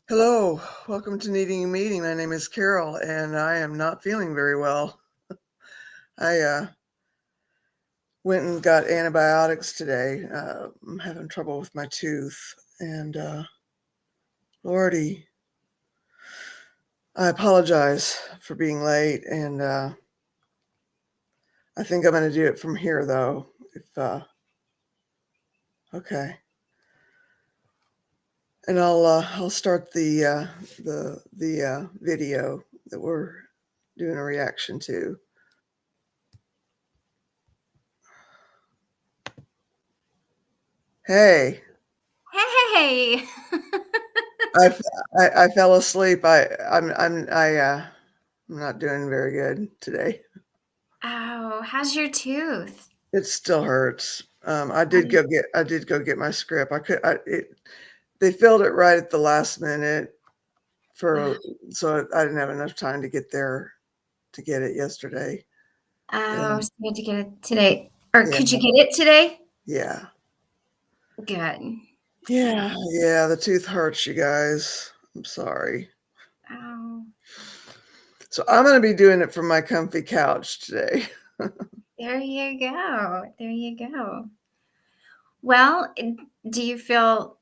Hello, welcome to Needing a Meeting. My name is Carol, and I am not feeling very well. I went and got antibiotics today. I'm having trouble with my tooth, and Lordy, I apologize for being late, and I think I'm going to do it from here, though. Okay, and I'll start the video that we're doing a reaction to. Hey. Hey. I fell asleep. I'm not doing very good today. Oh, how's your tooth? It still hurts. I Are did you go get my script. They filled it right at the last minute ugh, so I didn't have enough time to get there to get it yesterday. oh, And so you had to get it today. Or yeah, could you get it today? yeah. Good. Yeah, the tooth hurts, you guys. I'm sorry. Oh, So I'm gonna be doing it from my comfy couch today. there you go. There you go. Well, do you feel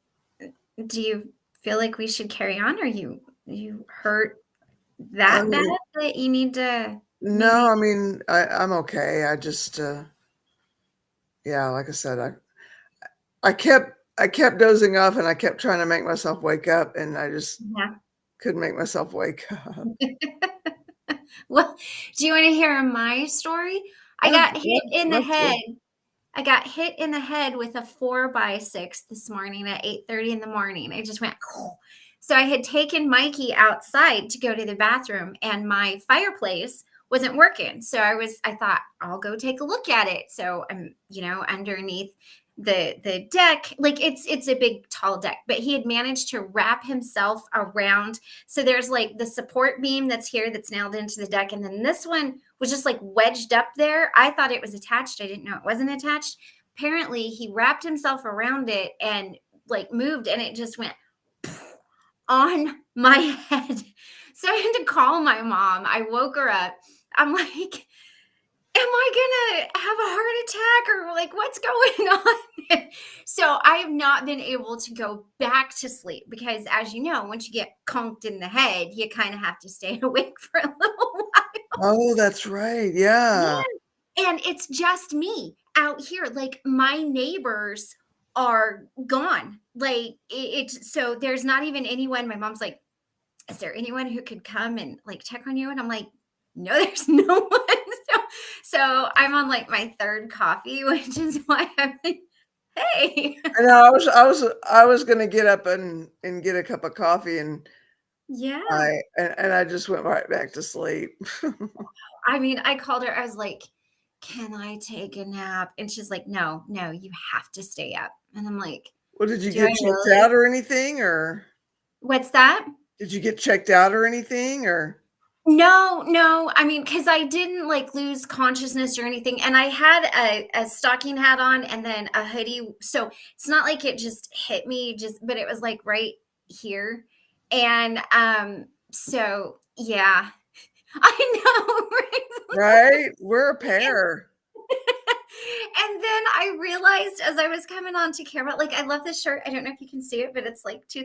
do you feel like we should carry on? Or you hurt I that bad mean, that you need to no, maybe I mean, I'm okay. I just, yeah, like I said, I kept dozing off and I kept trying to make myself wake up and I just yeah. couldn't make myself wake up. Well, do you want to hear my story? I I'd got hit in the love to. head I got hit in the head with a 4x6 this morning at 8:30 in the morning. I just went, so I had taken Mikey outside to go to the bathroom and my fireplace wasn't working. So I thought I'll go take a look at it. So I'm, underneath the deck, like it's a big tall deck, but he had managed to wrap himself around. So there's like the support beam that's here that's nailed into the deck, and then this one was just like wedged up there. I thought it was attached. I didn't know it wasn't attached. Apparently, he wrapped himself around it and like moved, and it just went on my head. So I had to call my mom. I woke her up. I'm like, am I gonna have a heart attack or like what's going on? So I have not been able to go back to sleep because, as you know, once you get conked in the head, you kind of have to stay awake for a little while. Oh, that's right. Yeah. Yeah. And it's just me out here. Like my neighbors are gone. Like it's so there's not even anyone. My mom's like, is there anyone who could come and like check on you? And I'm like, no, there's no one. So I'm on like my third coffee, which is why I'm like, hey. I know I was gonna get up and get a cup of coffee and Yeah. I just went right back to sleep. I mean, I called her. I was like, can I take a nap? And she's like, no, no, you have to stay up. And I'm like, Well, did you do I get checked really? out or anything, or What's that? did you get checked out or anything, or No, no. I mean, because I didn't like lose consciousness or anything. And I had a stocking hat on and then a hoodie. So it's not like it just hit me, but it was like right here. And so yeah, I know, right? right? We're a And, pair. and then I realized as I was coming on to camera, like I love this shirt. I don't know if you can see it, but it's like I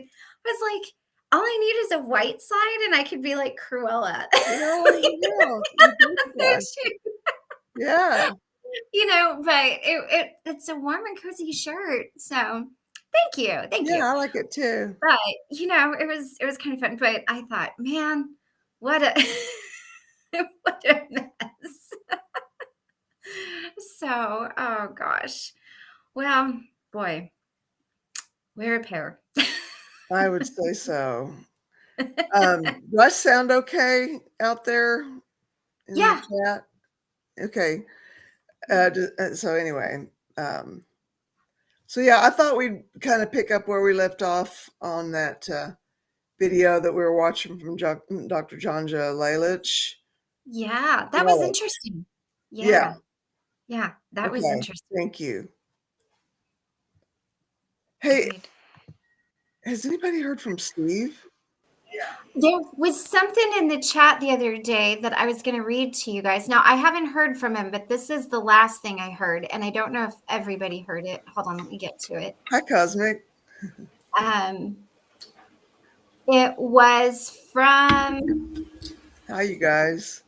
was like, all I need is a white side and I could be like Cruella. Well, there you go. You did that. Yeah. But it's a warm and cozy shirt. So thank you, thank you. Yeah, I like it too. But it was kind of fun. But I thought, man, what a what a mess. So, oh gosh. Well, boy, we're a pair. I would say so. Do I sound okay out there in the Yeah. chat? Okay. So anyway, um, so yeah, I thought we'd kind of pick up where we left off on that video that we were watching from Dr. Janja Lalich. Yeah, that was Lalich. interesting. Yeah. Yeah. Yeah, that was Okay. interesting. Thank you. Hey, Agreed. has anybody heard from Steve? There was something in the chat the other day that I was going to read to you guys. Now, I haven't heard from him, but this is the last thing I heard, and I don't know if everybody heard it. Hold on, let me get to it. Hi, Cosmic. It was from. Hi, you guys.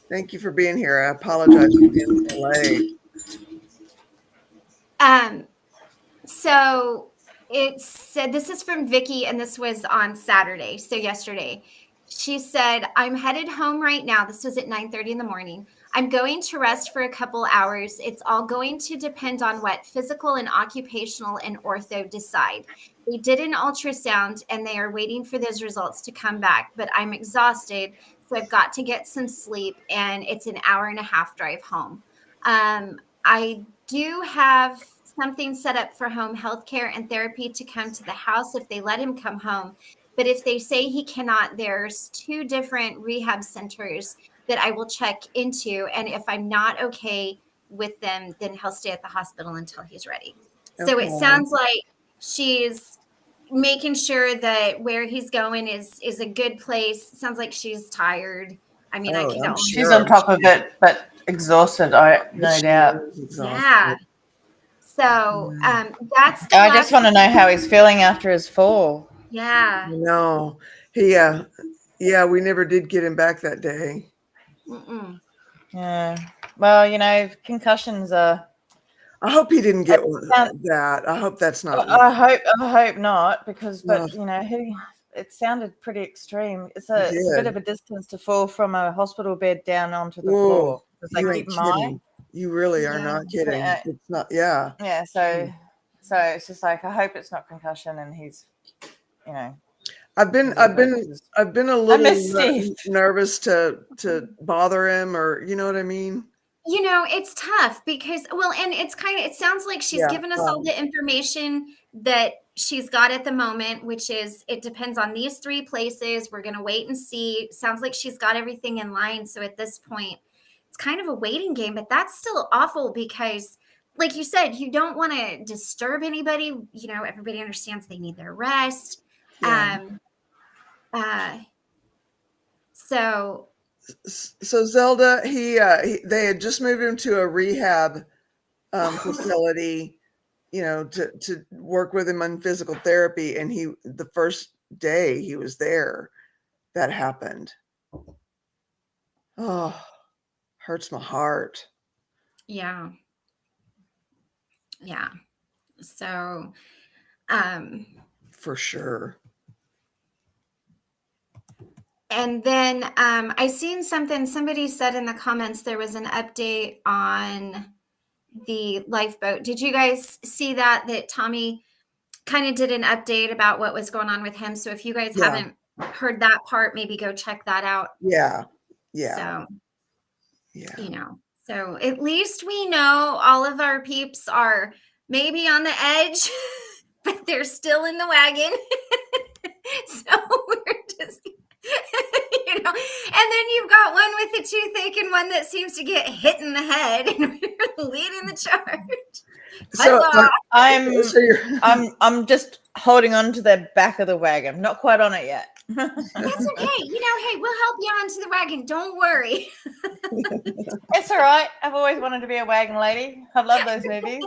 Thank you for being here. I apologize for being so late. So it said, this is from Vicky, and this was on Saturday, so yesterday. She said, I'm headed home right now. This was at 9:30 in the morning. I'm going to rest for a couple hours. It's all going to depend on what physical and occupational and ortho decide. They did an ultrasound and they are waiting for those results to come back, but I'm exhausted, so I've got to get some sleep, and it's an hour and a half drive home. I do have something set up for home health care and therapy to come to the house if they let him come home. But if they say he cannot, there's 2 different rehab centers that I will check into. And if I'm not okay with them, then he'll stay at the hospital until he's ready. So it sounds like she's making sure that where he's going is a good place. Sounds like she's tired. I mean, I can only. She's on top of it, but exhausted, no doubt. Yeah. So that's. I just want to know how he's feeling after his fall. Yeah. No, yeah, we never did get him back that day. Mm-mm. Yeah. Well, concussions are. I hope he didn't get that. I hope that's not. I hope not, because it sounded pretty extreme. It's a bit of a distance to fall from a hospital bed down onto the floor. You ain't kidding. You really are not kidding. It's not. Yeah. Yeah. So it's just like, I hope it's not concussion, and he's, I've been a little nervous to bother him, or you know what I mean. It's tough because, and it sounds like she's given us all the information that she's got at the moment, which is, it depends on these 3 places. We're going to wait and see. Sounds like she's got everything in line. So at this point, it's kind of a waiting game, but that's still awful because, like you said, you don't want to disturb anybody. Everybody understands they need their rest. Yeah. So Zelda, they had just moved him to a rehab facility, to work with him on physical therapy. And the first day he was there, that happened. Oh, hurts my heart. Yeah. Yeah. So, for sure. And then I seen somebody said in the comments, there was an update on the lifeboat. Did you guys see that Tommy kind of did an update about what was going on with him? So if you guys haven't heard that part, maybe go check that out. Yeah. So, so at least we know all of our peeps are maybe on the edge, but they're still in the wagon. So we're just, and then you've got one with the toothache and one that seems to get hit in the head, and we're leading the charge. So I'm just holding on to the back of the wagon. Not quite on it yet. That's okay. Hey, we'll help you onto the wagon. Don't worry. It's all right. I've always wanted to be a wagon lady. I love those movies.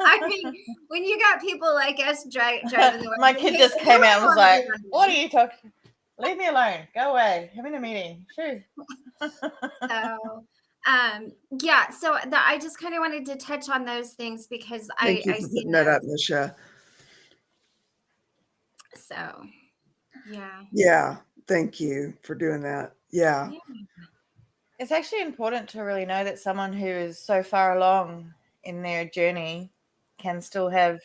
I mean, when you got people like us driving the wagon. My kid just came out and was like, "What are you talking? Leave me alone. Go away. Having a meeting." Sure. So, so I just kind of wanted to touch on those things because Thank you for putting that up, Nisha. So, yeah, thank you for doing that. Yeah. It's actually important to really know that someone who is so far along in their journey can still have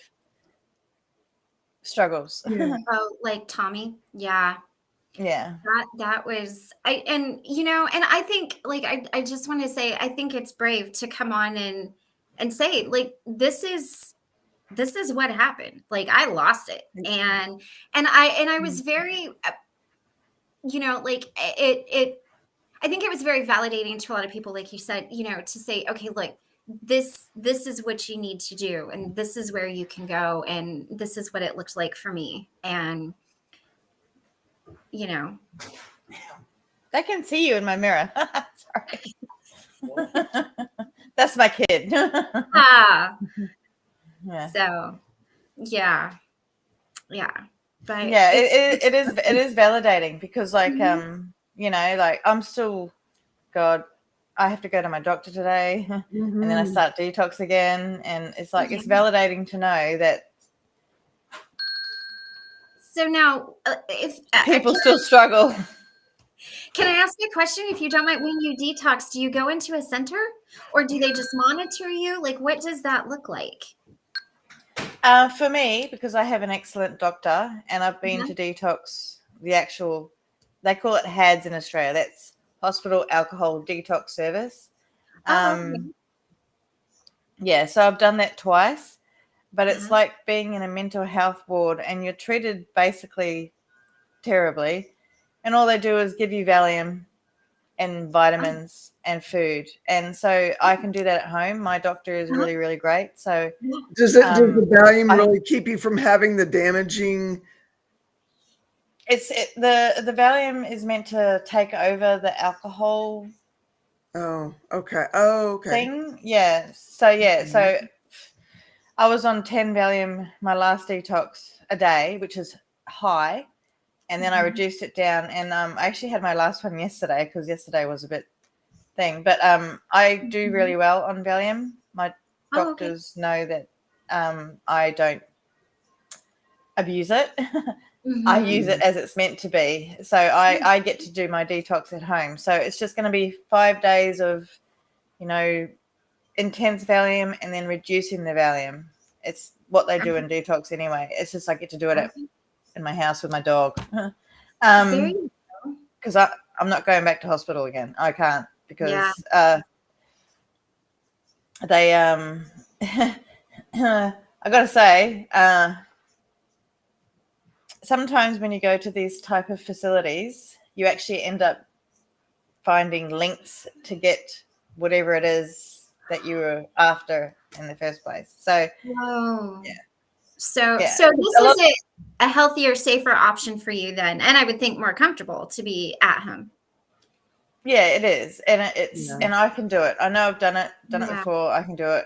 struggles. Oh, like Tommy. Yeah. That was and I think, like, I just want to say, I think it's brave to come on and say, like, this is what happened. Like, I lost it, and I was very, like, I think it was very validating to a lot of people, like you said, to say, okay, look, this is what you need to do, and this is where you can go, and this is what it looks like for me. And you know. They can see you in my mirror. Sorry. That's my kid. Ah. Yeah. So, yeah. Yeah. But Yeah, it is validating because like Mhm. you know, like I'm still, God, I have to go to my doctor today and then I Mhm. start detox again, and it's like it's Okay. validating to know that So now, if people still struggle. can I ask you a question if you don't mind? When you detox, do you go into a center or do they just monitor you? Like, what does that look like? For me, because I have an excellent doctor and I've been to detox, the actual, they call it HADS in Australia. That's Hospital Alcohol Detox Service. Oh, okay. Yeah, so I've done that twice, but it's Uh-huh. like being in a mental health ward and you're treated basically terribly. And all they do is give you Valium and vitamins and food. And so I can do that at home. My doctor is Uh-huh. really, really great. So Does the Valium I, really keep you from having the damaging? the Valium is meant to take over the alcohol Oh, okay. Oh, okay. thing. Yeah. So I was on 10 Valium my last detox a day, which is high. And then I reduced it down, and I actually had my last one yesterday because yesterday was a bit thing. But I do really well on Valium. My Oh, okay. doctors know that I don't abuse it. I use it as it's meant to be. So I get to do my detox at home. So it's just going to be 5 days of, you know, intense Valium and then reducing the Valium. It's what they do in detox anyway. It's just I get to do it in my house with my dog. There you go. Because I'm not going back to hospital again. I can't Yeah. because they I gotta say sometimes when you go to these type of facilities you actually end up finding links to get whatever it is that you were after in the first place. So Whoa. yeah, So yeah, this a lot. is a healthier, safer option for you then, and I would think more comfortable to be at home. Yeah, it is, and it's Yeah. and I can do it. I know I've done it Yeah. before. I can do it.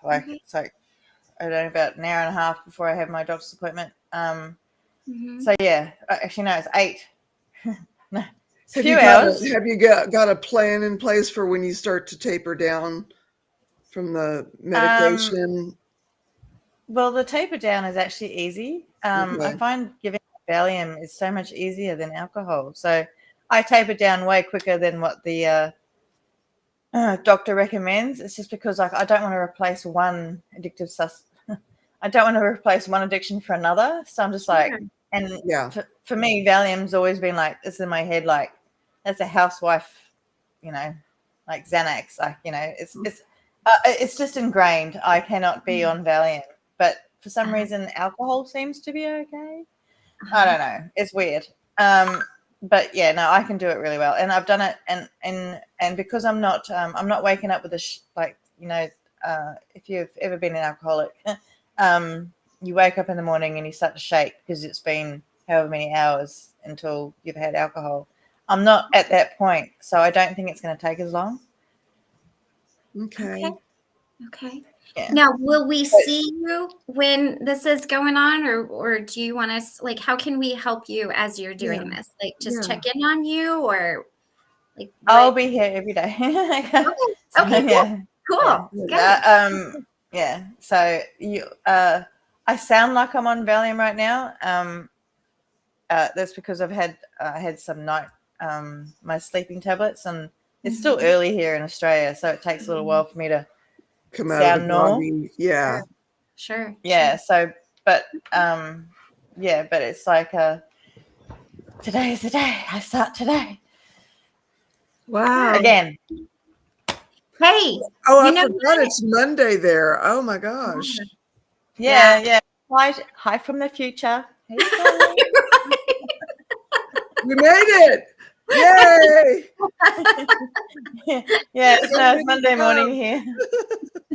Like Okay. it's like I don't know, about an hour and a half before I have my doctor's appointment. Mhm. So yeah, actually no, it's 8. No, it's a Have you few got hours. a plan in place for when you start to taper down from the Um, medication? well, the taper down is actually easy. I Okay. find giving Valium is so much easier than alcohol. So I taper down way quicker than what the doctor recommends. It's just because like I don't want to replace one addictive I don't want to replace one addiction for another. So I'm just like, Sure. and Yeah. for me, Valium's always been like this in my head, like that's a housewife, you know, like Xanax, like you know, it's just ingrained. I cannot be on Valium, but for some Uh-huh. reason, alcohol seems to be okay. I Uh-huh. don't know. It's weird. But yeah, no, I can do it really well, and I've done it, and because I'm not waking up with like you know, if you've ever been an alcoholic, you wake up in the morning and you start to shake because it's been however many hours until you've had alcohol. I'm not at that point, so I don't think it's going to take as long. Okay. Okay. Okay. Yeah. Now, will we But, see you when this is going on, or do you want us, like, how can we help you as you're Yeah. doing this? Like, just Yeah. check in on you, or like I'll what? be here every day. Okay. So Okay, cool. yeah, yeah, Cool. Good. yeah. So I sound like I'm on Valium right now. That's because I had some night my sleeping tablets, and it's still Mhm. early here in Australia, so it takes a little while for me to Come out of the sound normal. body. Yeah. Sure. Sure. Yeah. So, but yeah, but it's like today is the day. I start today Wow. Good. again. Hey, Oh, I you know forgot what? it's Monday there. Oh my gosh. Yeah, Yeah. yeah. Hi from the future. Hey, Colin. We made it. Yay. Yeah, it's Ready to Monday morning go. here.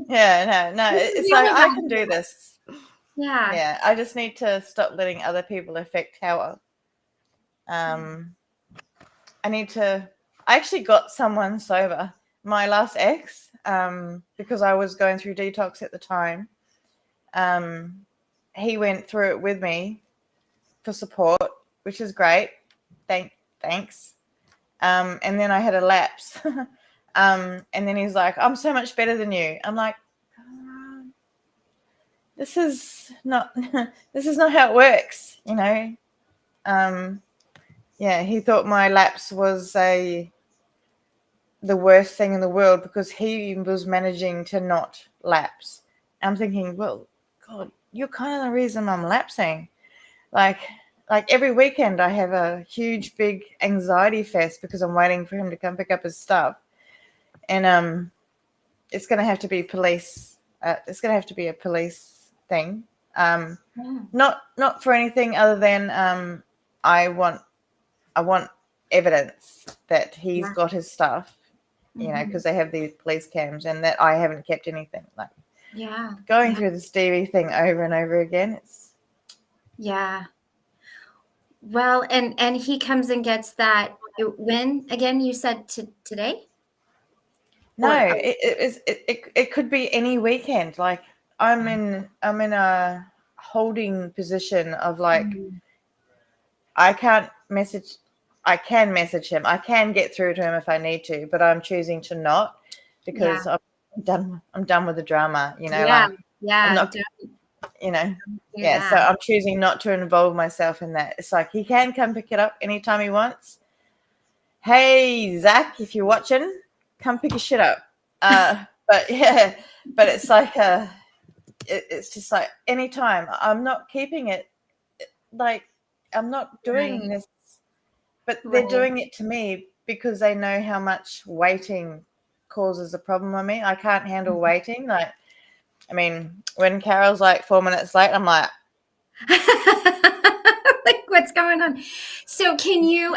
Yeah, no, it's We like only I got can do this. Yeah. Yeah, I just need to stop letting other people affect how I actually got someone sober, my last ex, because I was going through detox at the time. He went through it with me for support, which is great. Thanks. And then I had a lapse. And then he's like, I'm so much better than you. I'm like, this is not how it works, you know. Yeah, he thought my lapse was the worst thing in the world because he was managing to not lapse. I'm thinking, well, God, you're kind of the reason I'm lapsing. Like every weekend I have a huge big anxiety fest because I'm waiting for him to come pick up his stuff, and it's going to have to be police. It's going to have to be a police thing. Not for anything other than I want evidence that he's got his stuff, you know, because they have these police cams, and that I haven't kept anything. Like, going through this DV thing over and over again. Well, and he comes and gets that when again? You said today? No, it could be any weekend. Like I'm in a holding position of like I can message him. I can get through to him if I need to, but I'm choosing to not because I'm done with the drama, you know. I'm not, you know. So I'm choosing not to involve myself in that. It's like he can come pick it up anytime he wants. Hey, Zach, if you're watching, come pick your shit up. But it's like it's just like anytime. I'm not keeping it. Like I'm not doing this, but they're doing it to me because they know how much waiting causes a problem on me. I can't handle waiting. Like, I mean, when Carol's like 4 minutes late, I'm like, like what's going on? So can you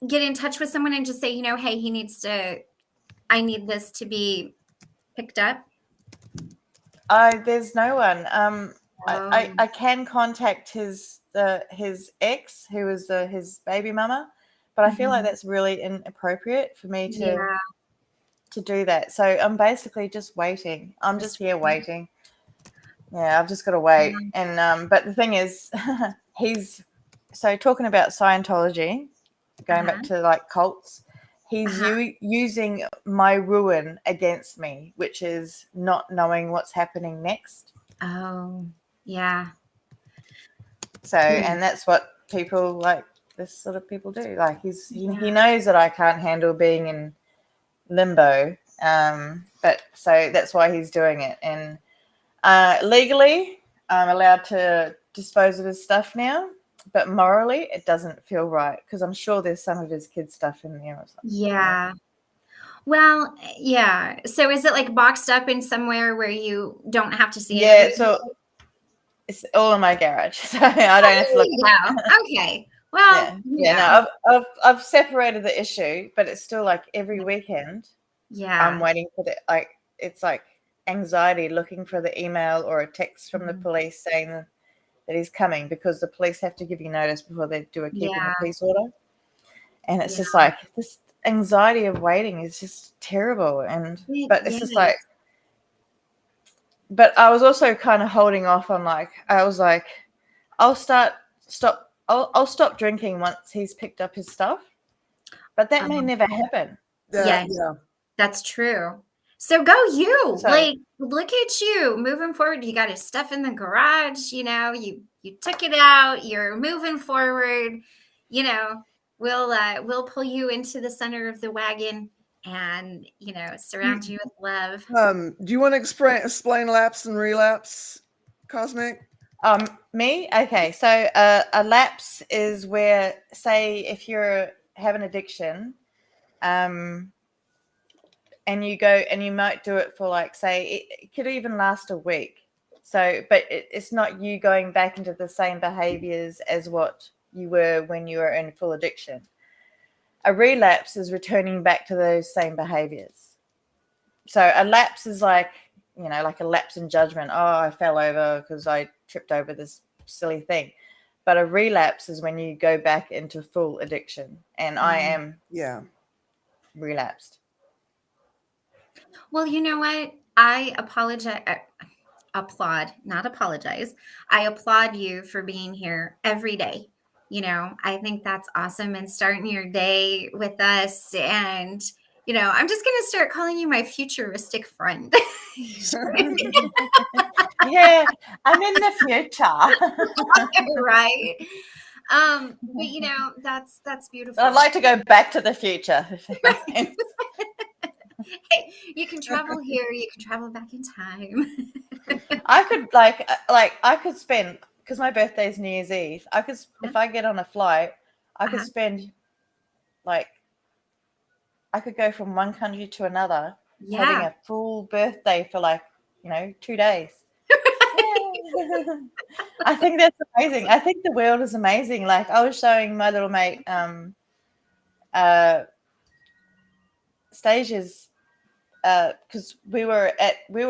get in touch with someone and just say, you know, hey, I need this to be picked up? There's no one. I can contact his ex, who is his baby mama, but I feel like that's really inappropriate for me to do that. So I'm basically just waiting. I'm just here waiting. Yeah, I've just got to wait. And but the thing is, he's talking about Scientology, going back to like cults. He's using my ruin against me, which is not knowing what's happening next. Oh, yeah. So, and that's what people like this sort of people do. Like he knows that I can't handle being in limbo. But so that's why he's doing it. And legally, I'm allowed to dispose of his stuff now. But morally, it doesn't feel right because I'm sure there's some of his kids' stuff in there or something. Yeah. Well, yeah. So is it like boxed up in somewhere where you don't have to see it? Yeah, so it's all in my garage, so I don't have to look. Okay. Well, no, I've separated the issue, but it's still like every weekend. Yeah. I'm waiting for it's like anxiety looking for the email or a text from the police saying that he's coming, because the police have to give you notice before they do a keeping the peace order. And it's just like this anxiety of waiting is just terrible. But it's just like, but I was also kind of holding off on I was like, I'll stop drinking once he's picked up his stuff. But that may never happen. Yeah, that's true. So go you. Like, look at you moving forward. You got his stuff in the garage, you know, you took it out, you're moving forward, you know, we'll pull you into the center of the wagon and, you know, surround you with love. Do you want to explain lapse and relapse, Cosmic? Me? Okay. So a lapse is where, say, if you have an addiction, and you go and you might do it for say it could even last a week. So, but it's not you going back into the same behaviors as what you were when you were in full addiction. A relapse is returning back to those same behaviors. So a lapse is like a lapse in judgment. Oh, I fell over because I tripped over this silly thing. But a relapse is when you go back into full addiction, and I am Yeah. relapsed. Well, you know what? I applaud, not apologize. I applaud you for being here every day. I think that's awesome, and starting your day with us. And, I'm just going to start calling you my futuristic friend. Yeah, I'm in the future. Right. But that's beautiful. I'd like to go back to the future. Hey, you can travel here, you can travel back in time. I could I could spend, because my birthday is New Year's Eve. I could, if I get on a flight, I could spend like, I could go from one country to another, having Yeah. a full birthday for 2 days. I think that's amazing. I think the world is amazing. Like, I was showing my little mate stages, because we were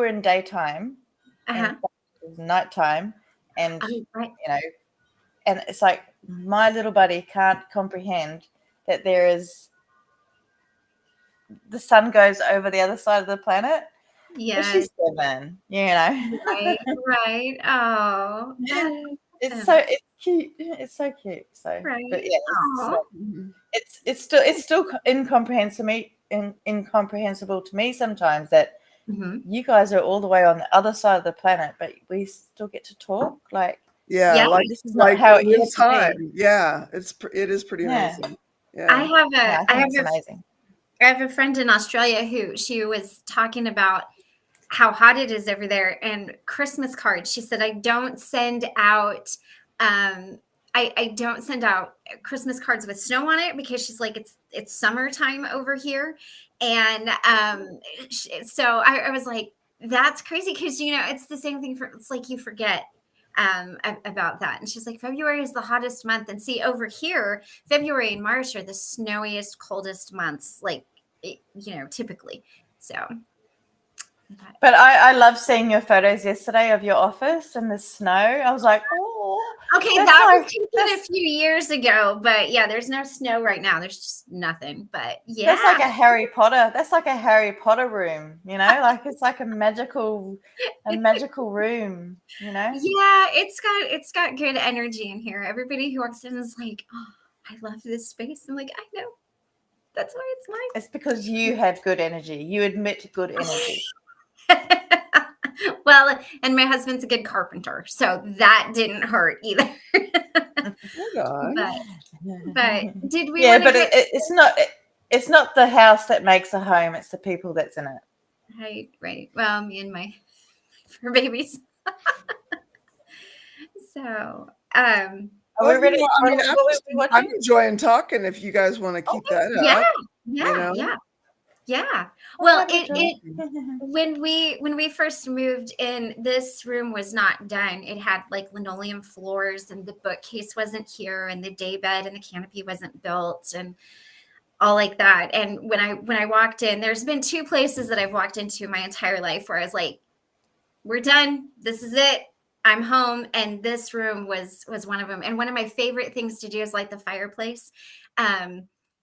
in daytime and it was nighttime, and Right. and it's like my little buddy can't comprehend that the sun goes over the other side of the planet. But Yes. she's 7, Right. Oh, that's It's awesome. it's cute. It's so cute. So, Right. but yeah, Aw. it's still incomprehensible to me sometimes that Mhm. you guys are all the way on the other side of the planet, but we still get to talk. Like, Yeah, Yeah. like this is not how it in real used to be. time. Yeah, it is pretty Yeah. amazing. I Yeah. have Yeah, I a think it's amazing. I have a friend in Australia who she was talking about how hot it is over there, and Christmas cards. She said, I don't send out I don't send out Christmas cards with snow on it, because she's like, it's summertime over here. And so I was like, that's crazy, because it's the same thing. It's like you forget about that. And she's like, February is the hottest month, and see, over here February and March are the snowiest, coldest months, like typically. So But I love seeing your photos yesterday of your office and the snow. I was like, oh, okay, that's that was like taken that's, a few years ago, but yeah, there's no snow right now. There's just nothing. But that's yeah, like a Harry Potter. That's like a Harry Potter room. Like, it's like a magical room. yeah, it's got good energy in here. Everybody who walks in is like, oh, I love this space. I'm like, I know. That's why it's mine. It's because you have good energy. You admit good energy. Well, and my husband's a good carpenter, so that didn't hurt either. Hold on. But did we Yeah, want to but get it's not the house that makes a home. It's the people that's in it. right? Well, me and my fur babies. So, Are Well, we ready? I mean, What were we I'm watching? enjoying talking. If you guys want to keep that yeah, up, yeah, yeah. What Well, have we it done? when we first moved in, this room was not done. It had like linoleum floors, and the bookcase wasn't here, and the day bed and the canopy wasn't built, and all like that. And when I walked in, there's been 2 places that I've walked into my entire life where I was like, we're done. This is it. I'm home. And this room was one of them. And one of my favorite things to do is light the fireplace.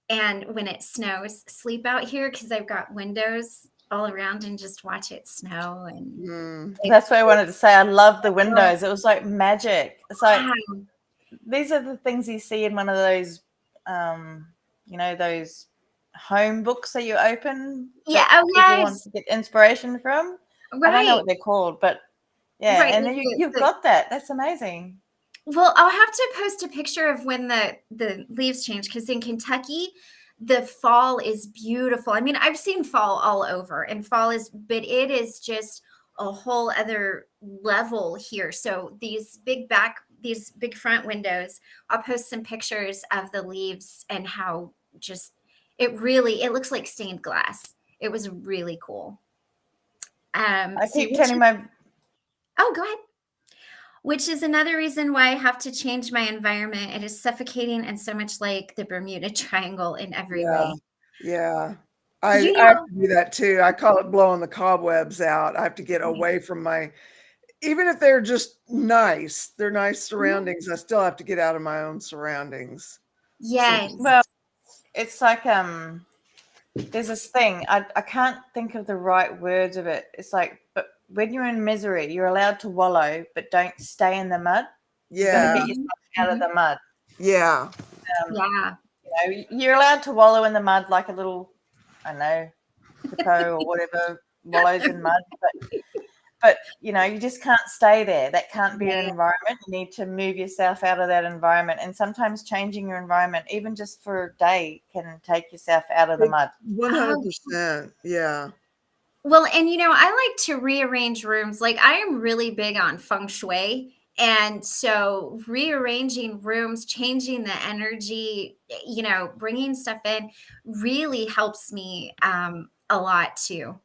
And when it snows, sleep out here, because I've got windows all around, and just watch it snow. And That's what I wanted to say. I love the windows. It was like magic. It's like, wow. these are the things you see in one of those, those home books that you open. Yeah. That Oh, people want yes. to get inspiration from. I don't know Right. what they're called, but yeah. Right. And then you've got that. That's amazing. Well, I'll have to post a picture of when the leaves change, because in Kentucky, the fall is beautiful. I mean, I've seen fall all over, and but it is just a whole other level here. So these big front windows, I'll post some pictures of the leaves and how just it looks like stained glass. It was really cool. I So keep telling my oh, go ahead. Which is another reason why I have to change my environment. It is suffocating and so much like the Bermuda Triangle in every yeah, way. yeah. I You have know, to do that too. I call it blowing the cobwebs out. I have to get away from my even if they're just nice, they're nice surroundings, I still have to get out of my own surroundings. Yes. Well, it's like there's this thing, I can't think of the right words of it. It's like, but when you're in misery, you're allowed to wallow, but don't stay in the mud. You got to Yeah. get yourself out of the mud. Yeah. Yeah. You know, you're allowed to wallow in the mud like a little, I don't know, hippo or whatever wallows in mud, but you know, you just can't stay there. That can't be your environment. You need to move yourself out of that environment. And sometimes changing your environment, even just for a day, can take yourself out of the mud. 100%. Yeah. Well, and I like to rearrange rooms. Like, I am really big on feng shui. And so rearranging rooms, changing the energy, bringing stuff in really helps me a lot too.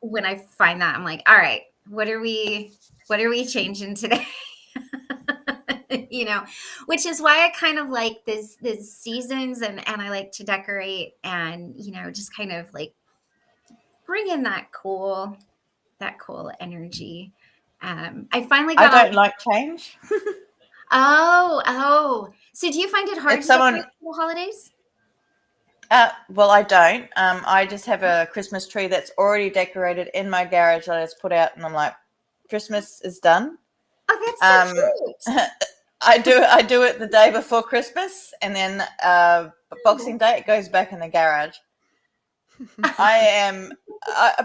When I find that, I'm like, all right, what are we changing today? Which is why I kind of like this seasons, and I like to decorate and just kind of like bring in that cool energy. I finally I got don't like change. Oh. So do you find it hard If to someone, decorate for the holidays? well, I don't. I just have a Christmas tree that's already decorated in my garage that I just put out, and I'm like, Christmas is done. Oh, that's so cute. I do it the day before Christmas, and then Boxing Day it goes back in the garage.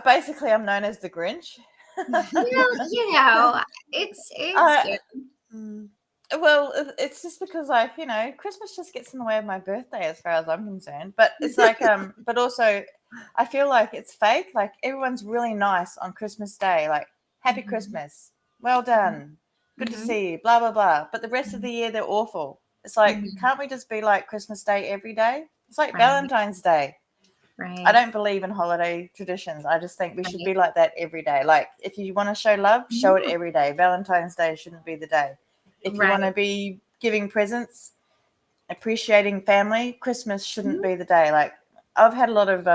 Basically I'm known as the Grinch. Well, it's I, good. well, it's just because Christmas just gets in the way of my birthday as far as I'm concerned. But it's like but also I feel like it's fake. Like everyone's really nice on Christmas Day, like happy Christmas, well done, good to see you, blah blah blah. But the rest of the year they're awful. It's like, can't we just be like Christmas Day every day? It's like Valentine's Day. Right. I don't believe in holiday traditions. I just think we should be like that every day. Like if you want to show love, show it every day. Valentine's Day shouldn't be the day. If you want to be giving presents, appreciating family, Christmas shouldn't be the day. Like I've had a lot of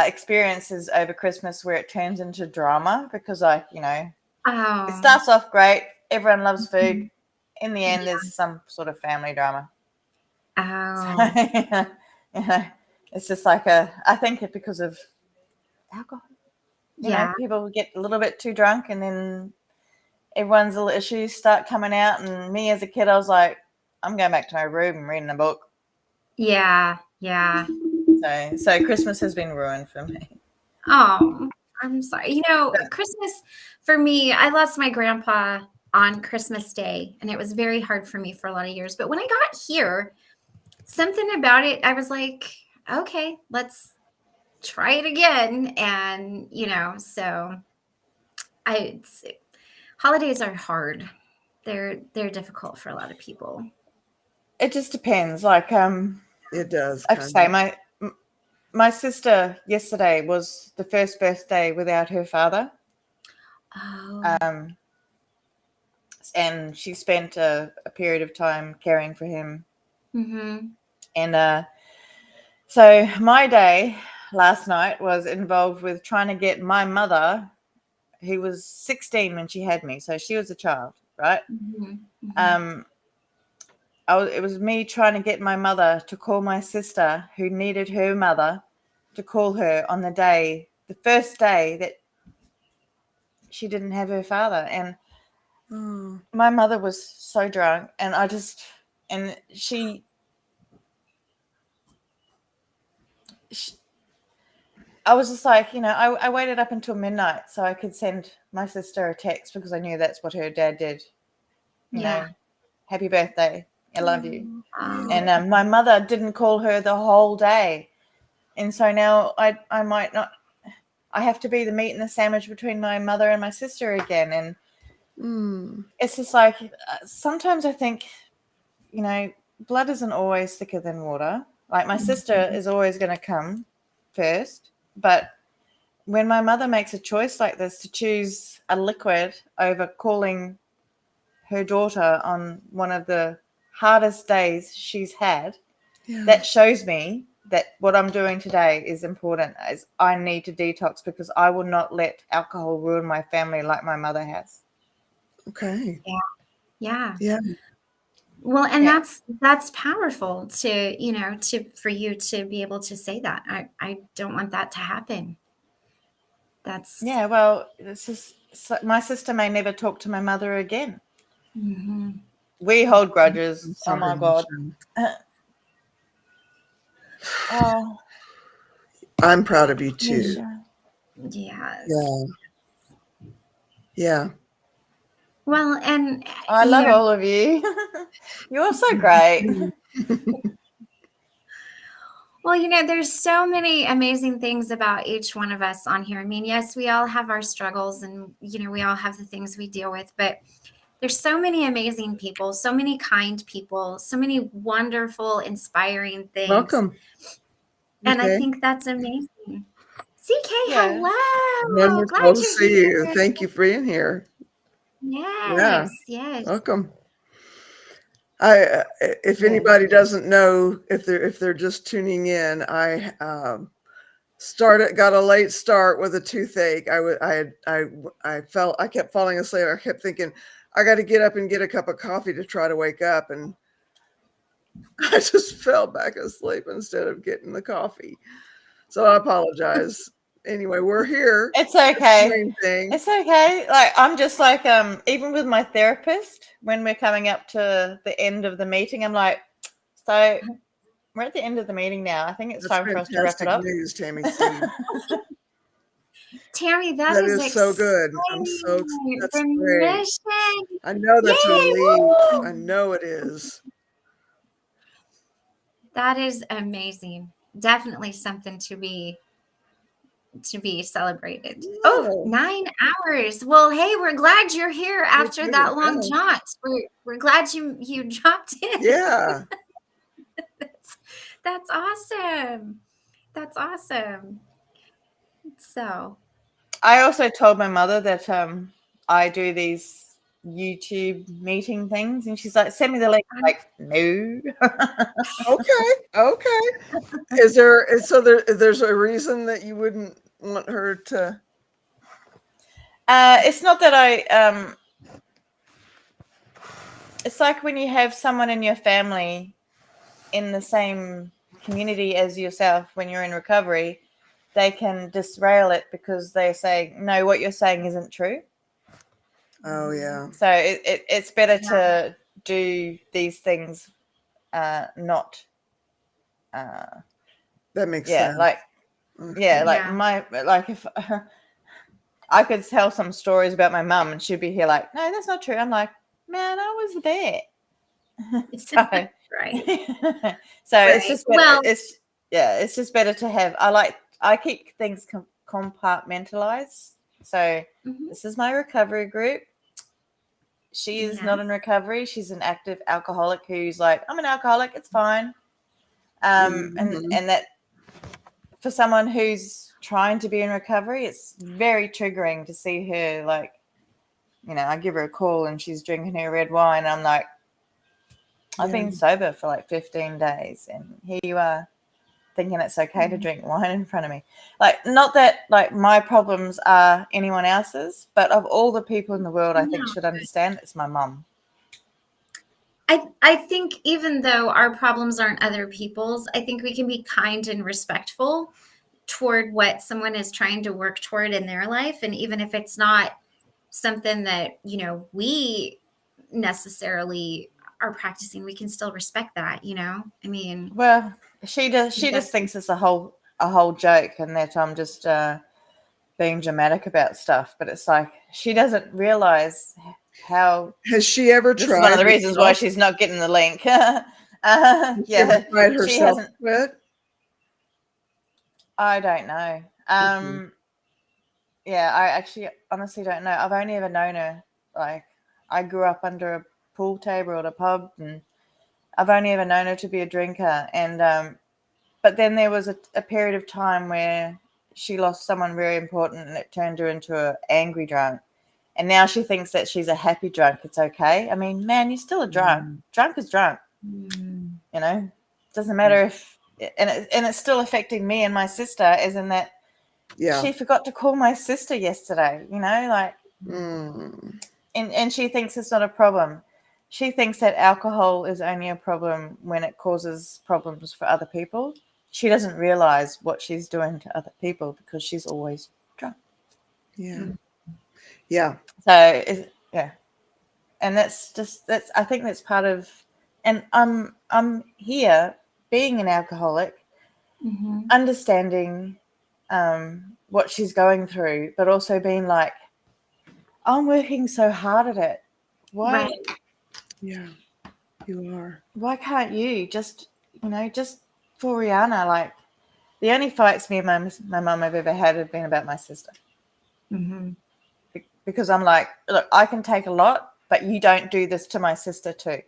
experiences over Christmas where it turns into drama because it starts off great. Everyone loves food. In the end, there's some sort of family drama. Oh. So, it's just like I think it's because of alcohol. People get a little bit too drunk and then everyone's little issues start coming out. And me as a kid, I was like, I'm going back to my room and reading a book. Yeah. So Christmas has been ruined for me. Oh, I'm sorry. Christmas for me, I lost my grandpa on Christmas Day, and it was very hard for me for a lot of years. But when I got here, something about it, I was like, okay, let's try it again. And, so holidays are hard. They're difficult for a lot of people. It just depends. Like, it does. I have to say, my sister yesterday was the first birthday without her father. Oh. And she spent a period of time caring for him. And so my day last night was involved with trying to get my mother, who was 16 when she had me, so she was a child, right? It was me trying to get my mother to call my sister, who needed her mother to call her on the first day that she didn't have her father. And my mother was so drunk, and I was just like, I waited up until midnight so I could send my sister a text because I knew that's what her dad did. Happy birthday. I love you. And my mother didn't call her the whole day. And so now I might not, I have to be the meat and the sandwich between my mother and my sister again. And it's just like, sometimes I think, blood isn't always thicker than water. Like my sister is always going to come first. But when my mother makes a choice like this to choose a liquid over calling her daughter on one of the hardest days she's had, that shows me that what I'm doing today is important. Is I need to detox because I will not let alcohol ruin my family like my mother has. Okay. Yeah. Yeah. Well, and Yeah. that's powerful to for you to be able to say that. I don't want that to happen. That's Yeah, well, it's just my sister may never talk to my mother again. Mhm. We hold I'm grudges. Oh sorry, my God. Michelle. Oh, I'm proud of you too. Misha. Yes. Yeah. Yeah. Well, and I you love know, all of you. You're so great. there's so many amazing things about each one of us on here. I mean, yes, we all have our struggles and we all have the things we deal with, but there's so many amazing people, so many kind people, so many wonderful, inspiring things. Welcome. And I Okay. think that's amazing. CK, Yeah. hello. Wonderful Glad to you're see you. here. Thank you for being here. Yeah. Yes. Welcome. If Yeah. anybody doesn't know, if they're just tuning in, I got a late start with a toothache. I kept falling asleep. I kept thinking I got to get up and get a cup of coffee to try to wake up, and I just fell back asleep instead of getting the coffee. So I apologize. Anyway, we're here. It's okay. Main thing. It's okay. Like I'm just like even with my therapist, when we're coming up to the end of the meeting, I'm like, so we're at the end of the meeting now. I think it's That's time for us to wrap it fantastic up. news, Tammy C. Tammy, That is is so good. That's great. Permission. I know that's a Yay, relief. woo! I know it is. That is amazing. Definitely something to be celebrated. Oh, Yeah. 9 hours. Well, hey, we're glad you're here after too, that long yeah. jaunt. We're glad you dropped in. Yeah. That's awesome. That's awesome. So I also told my mother that I do these YouTube meeting things, and she's like, "Send me the link." I'm like, no. Okay. There's a reason that you wouldn't want her to? It's not that I. It's like when you have someone in your family in the same community as yourself when you're in recovery, they can disrail it because they say, no, what you're saying isn't true. Oh yeah. So it's better to do these things not That makes yeah sense. like Okay. like if I could tell some stories about my mum and she'd be here like, no, that's not true. I'm like, man, I was there. So right. so Right. it's just better, it's just better to have. I keep things compartmentalized. So this is my recovery group. She is not in recovery. She's an active alcoholic who's like, I'm an alcoholic. It's fine. And that for someone who's trying to be in recovery, it's very triggering to see her like, I give her a call and she's drinking her red wine. And I'm like, I've been sober for like 15 days and here you are thinking it's okay to drink wine in front of me. Like, not that like my problems are anyone else's, but of all the people in the world I think should understand, it's my mum. I think even though our problems aren't other people's, I think we can be kind and respectful toward what someone is trying to work toward in their life. And even if it's not something that, we necessarily are practicing, we can still respect that, I mean. Well, she just thinks it's a whole joke and that I'm just being dramatic about stuff. But it's like, she doesn't realize how. Has she ever tried? This is one of the reasons why she's not getting the link. Has she ever tried herself she hasn't. Quit? I don't know. Yeah, I actually honestly don't know. I've only ever known her. Like, I grew up under a pool table at a pub, and I've only ever known her to be a drinker. And but then there was a period of time where she lost someone very important, and it turned her into an angry drunk. And now she thinks that she's a happy drunk. It's okay. I mean, man, you're still a drunk. Drunk is drunk. It doesn't matter if and it's still affecting me and my sister, as in that Yeah. she forgot to call my sister yesterday, like, Mm. and she thinks it's not a problem. She thinks that alcohol is only a problem when it causes problems for other people. She doesn't realize what she's doing to other people because she's always drunk. Yeah. Yeah. So yeah, and that's I think that's part of, and I'm here being an alcoholic, understanding what she's going through, but also being like, I'm working so hard at it. Why? Right. Yeah. You are. Why can't you just for Rihanna? Like, the only fights me and my mum have ever had have been about my sister, because I'm like, look, I can take a lot, but you don't do this to my sister too.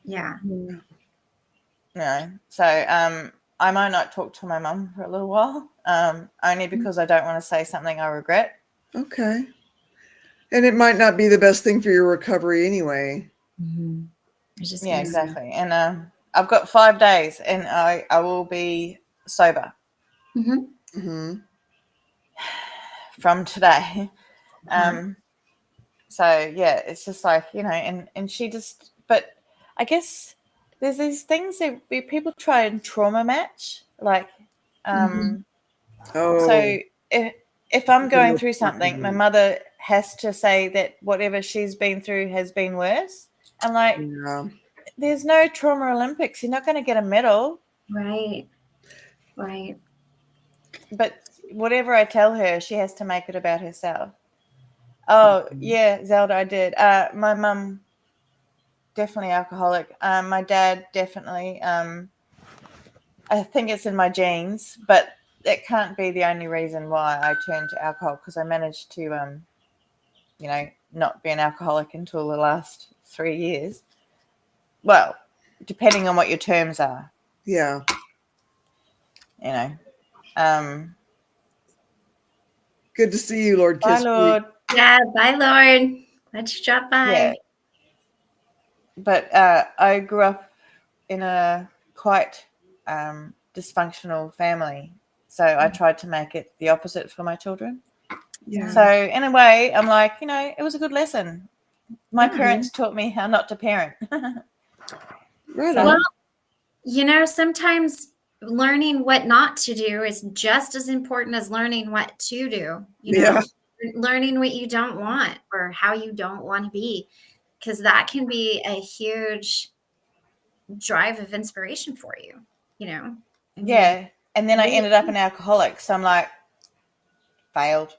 Yeah. So I might not talk to my mum for a little while, only because I don't want to say something I regret. Okay. And it might not be the best thing for your recovery anyway. Yeah, exactly. And I've got 5 days, and I will be sober from today. So yeah, it's just like, and she just, but I guess there's these things that people try and trauma match, like, so if I'm going through something, my mother has to say that whatever she's been through has been worse. I'm like, Yeah. there's no trauma Olympics. You're not going to get a medal. Right. But whatever I tell her, she has to make it about herself. Oh, yeah, Zelda, I did. My mum, definitely alcoholic. My dad, definitely. I think it's in my genes, but that can't be the only reason why I turned to alcohol, because I managed to, not be an alcoholic until the last 3 years. Well, depending on what your terms are. Yeah. Good to see you, Lord Bye, Kiss. Lord. Yeah. Bye, Lord. Let's drop by. Yeah. But I grew up in a quite dysfunctional family, so I tried to make it the opposite for my children. Yeah. So in a way, I'm like, it was a good lesson. My parents taught me how not to parent. Right Well, on. sometimes learning what not to do is just as important as learning what to do. Yeah. Learning what you don't want or how you don't want to be, because that can be a huge drive of inspiration for you. Yeah. And then I ended up an alcoholic. So I'm like, failed.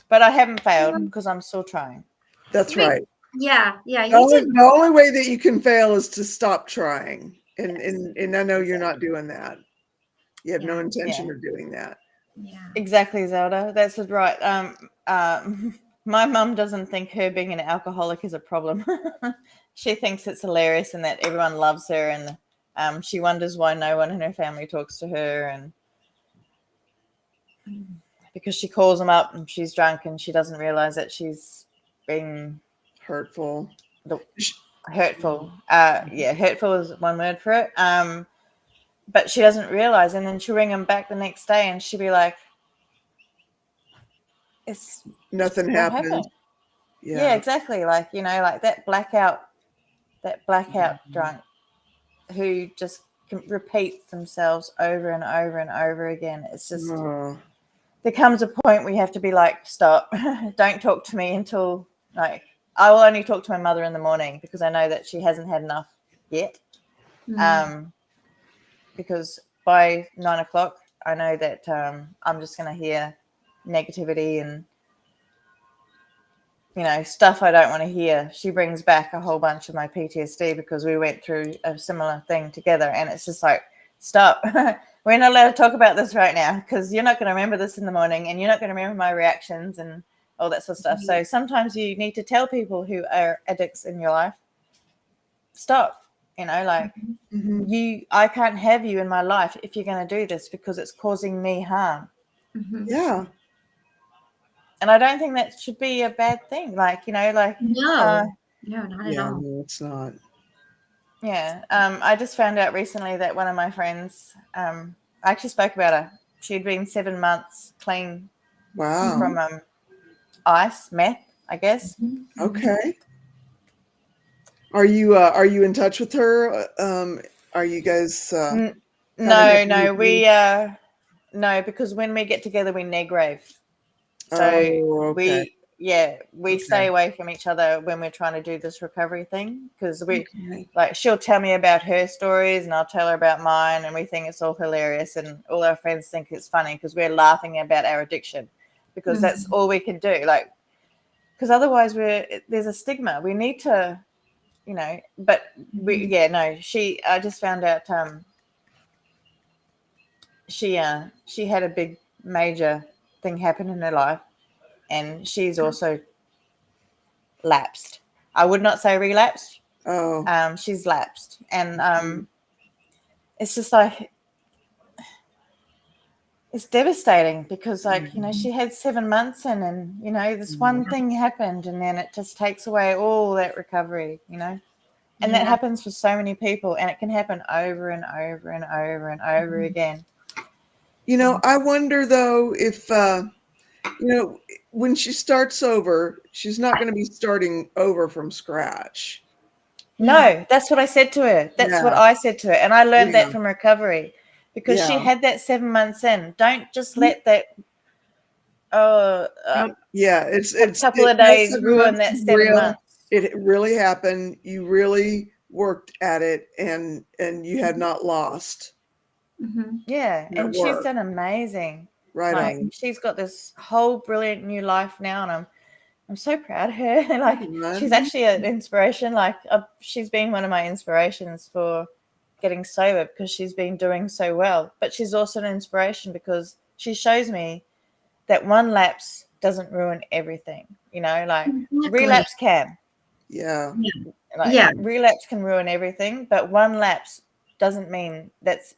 But I haven't failed because I'm still trying. That's right. Yeah. The only way that you can fail is to stop trying. And I know you're not doing that. You have no intention of doing that. Yeah. Exactly, Zelda. That's right. My mum doesn't think her being an alcoholic is a problem. She thinks it's hilarious and that everyone loves her, and she wonders why no one in her family talks to her, and because she calls them up and she's drunk and she doesn't realize that she's being hurtful. Hurtful. Hurtful is one word for it. But she doesn't realize, and then she'll ring them back the next day and she'll be like, it's nothing happened. Yeah, exactly. Like, like that blackout drunk who just repeats themselves over and over and over again. It's just, there comes a point where you have to be like, stop, don't talk to me until, like, I will only talk to my mother in the morning because I know that she hasn't had enough yet. Because by 9 o'clock, I know that I'm just going to hear negativity and, stuff I don't want to hear. She brings back a whole bunch of my PTSD because we went through a similar thing together. And it's just like, stop. We're not allowed to talk about this right now because you're not going to remember this in the morning and you're not going to remember my reactions and all that sort of stuff. So sometimes you need to tell people who are addicts in your life, stop. I can't have you in my life if you're going to do this because it's causing me harm. Yeah. And I don't think that should be a bad thing. Like, no, not at all. No, it's not. Yeah. I just found out recently that one of my friends, I actually spoke about her. She'd been 7 months clean Wow. from meth, I guess. Okay. Are you in touch with her? Are you guys having a No, no, because when we get together, we negrave. So Oh, okay. we stay away from each other when we're trying to do this recovery thing, because Okay. like, she'll tell me about her stories and I'll tell her about mine, and we think it's all hilarious, and all our friends think it's funny because we're laughing about our addiction, because that's all we can do. Like, because otherwise there's a stigma. We need to, but I just found out she had a big major thing happen in her life, and she's also lapsed. I would not say relapsed. Oh, She's lapsed, and it's just like, it's devastating, because, like, she had 7 months in, and this one thing happened, and then it just takes away all that recovery, and that happens for so many people, and it can happen over and over and over and over again. I wonder though if when she starts over, she's not going to be starting over from scratch. No, that's what I said to her. That's what Yeah. I said to her, and I learned Yeah. that from recovery, because she Yeah. had that 7 months in. Don't just let that Yeah, couple of that days 7 ruin months that is 7 real. months. It really happened. You really worked at it, and you have not lost Yeah, your and she's work. done amazing. Right Like, on. she's got this whole brilliant new life now, and I'm so proud of her. Like, she's Right. actually an inspiration. Like, she's been one of my inspirations for getting sober, because she's been doing so well. But she's also an inspiration because she shows me that one lapse doesn't ruin everything. Like, relapse can. Yeah. Like, relapse can ruin everything, but one lapse doesn't mean that's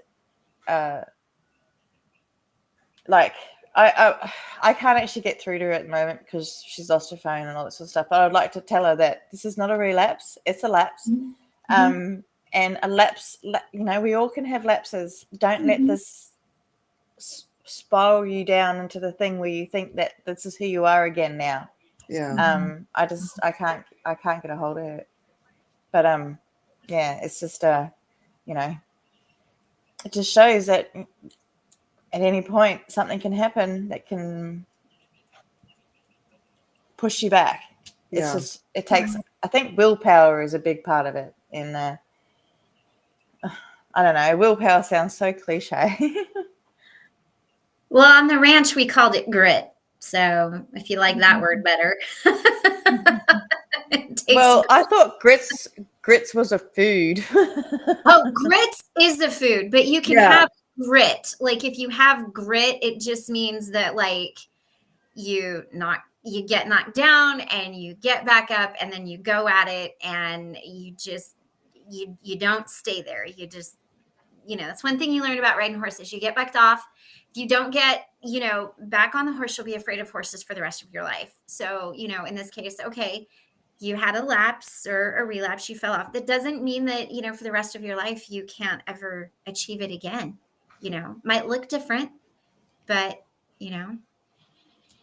like, I can't actually get through to her at the moment because she's lost her phone and all that sort of stuff. But I would like to tell her that this is not a relapse; it's a lapse. And a lapse, we all can have lapses. Don't let this spiral you down into the thing where you think that this is who you are again now. Yeah. I can't get a hold of her. But yeah, it's just it just shows that at any point something can happen that can push you back. It's Yeah. just, it takes, I think willpower is a big part of it. In I don't know, willpower sounds so cliche. Well, on the ranch, we called it grit. So if you like that word better. Well, I thought grits was a food. Oh, grits is the food, but you can have grit. Like, if you have grit, it just means that, like, you get knocked down and you get back up, and then you go at it, and you don't stay there. You just, that's one thing you learn about riding horses. You get backed off. If you don't get, back on the horse, you'll be afraid of horses for the rest of your life. So, in this case, okay, you had a lapse or a relapse, you fell off. That doesn't mean that, for the rest of your life, you can't ever achieve it again. Might look different, but,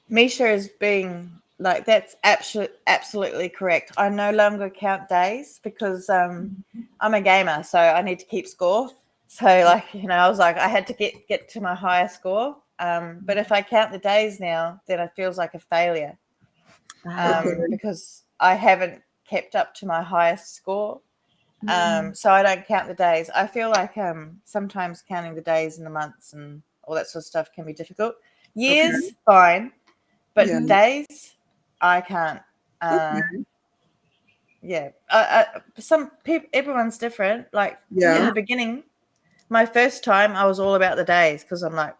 Misha is being like, that's absolutely correct. I no longer count days because I'm a gamer, so I need to keep score. So, like, I was like, I had to get to my higher score. But if I count the days now, then it feels like a failure, because I haven't kept up to my highest score. So I don't count the days. I feel like sometimes counting the days and the months and all that sort of stuff can be difficult. Years, fine. But days, I can't. Yeah. Some people, everyone's different. Like, in the beginning, my first time, I was all about the days, because I'm like,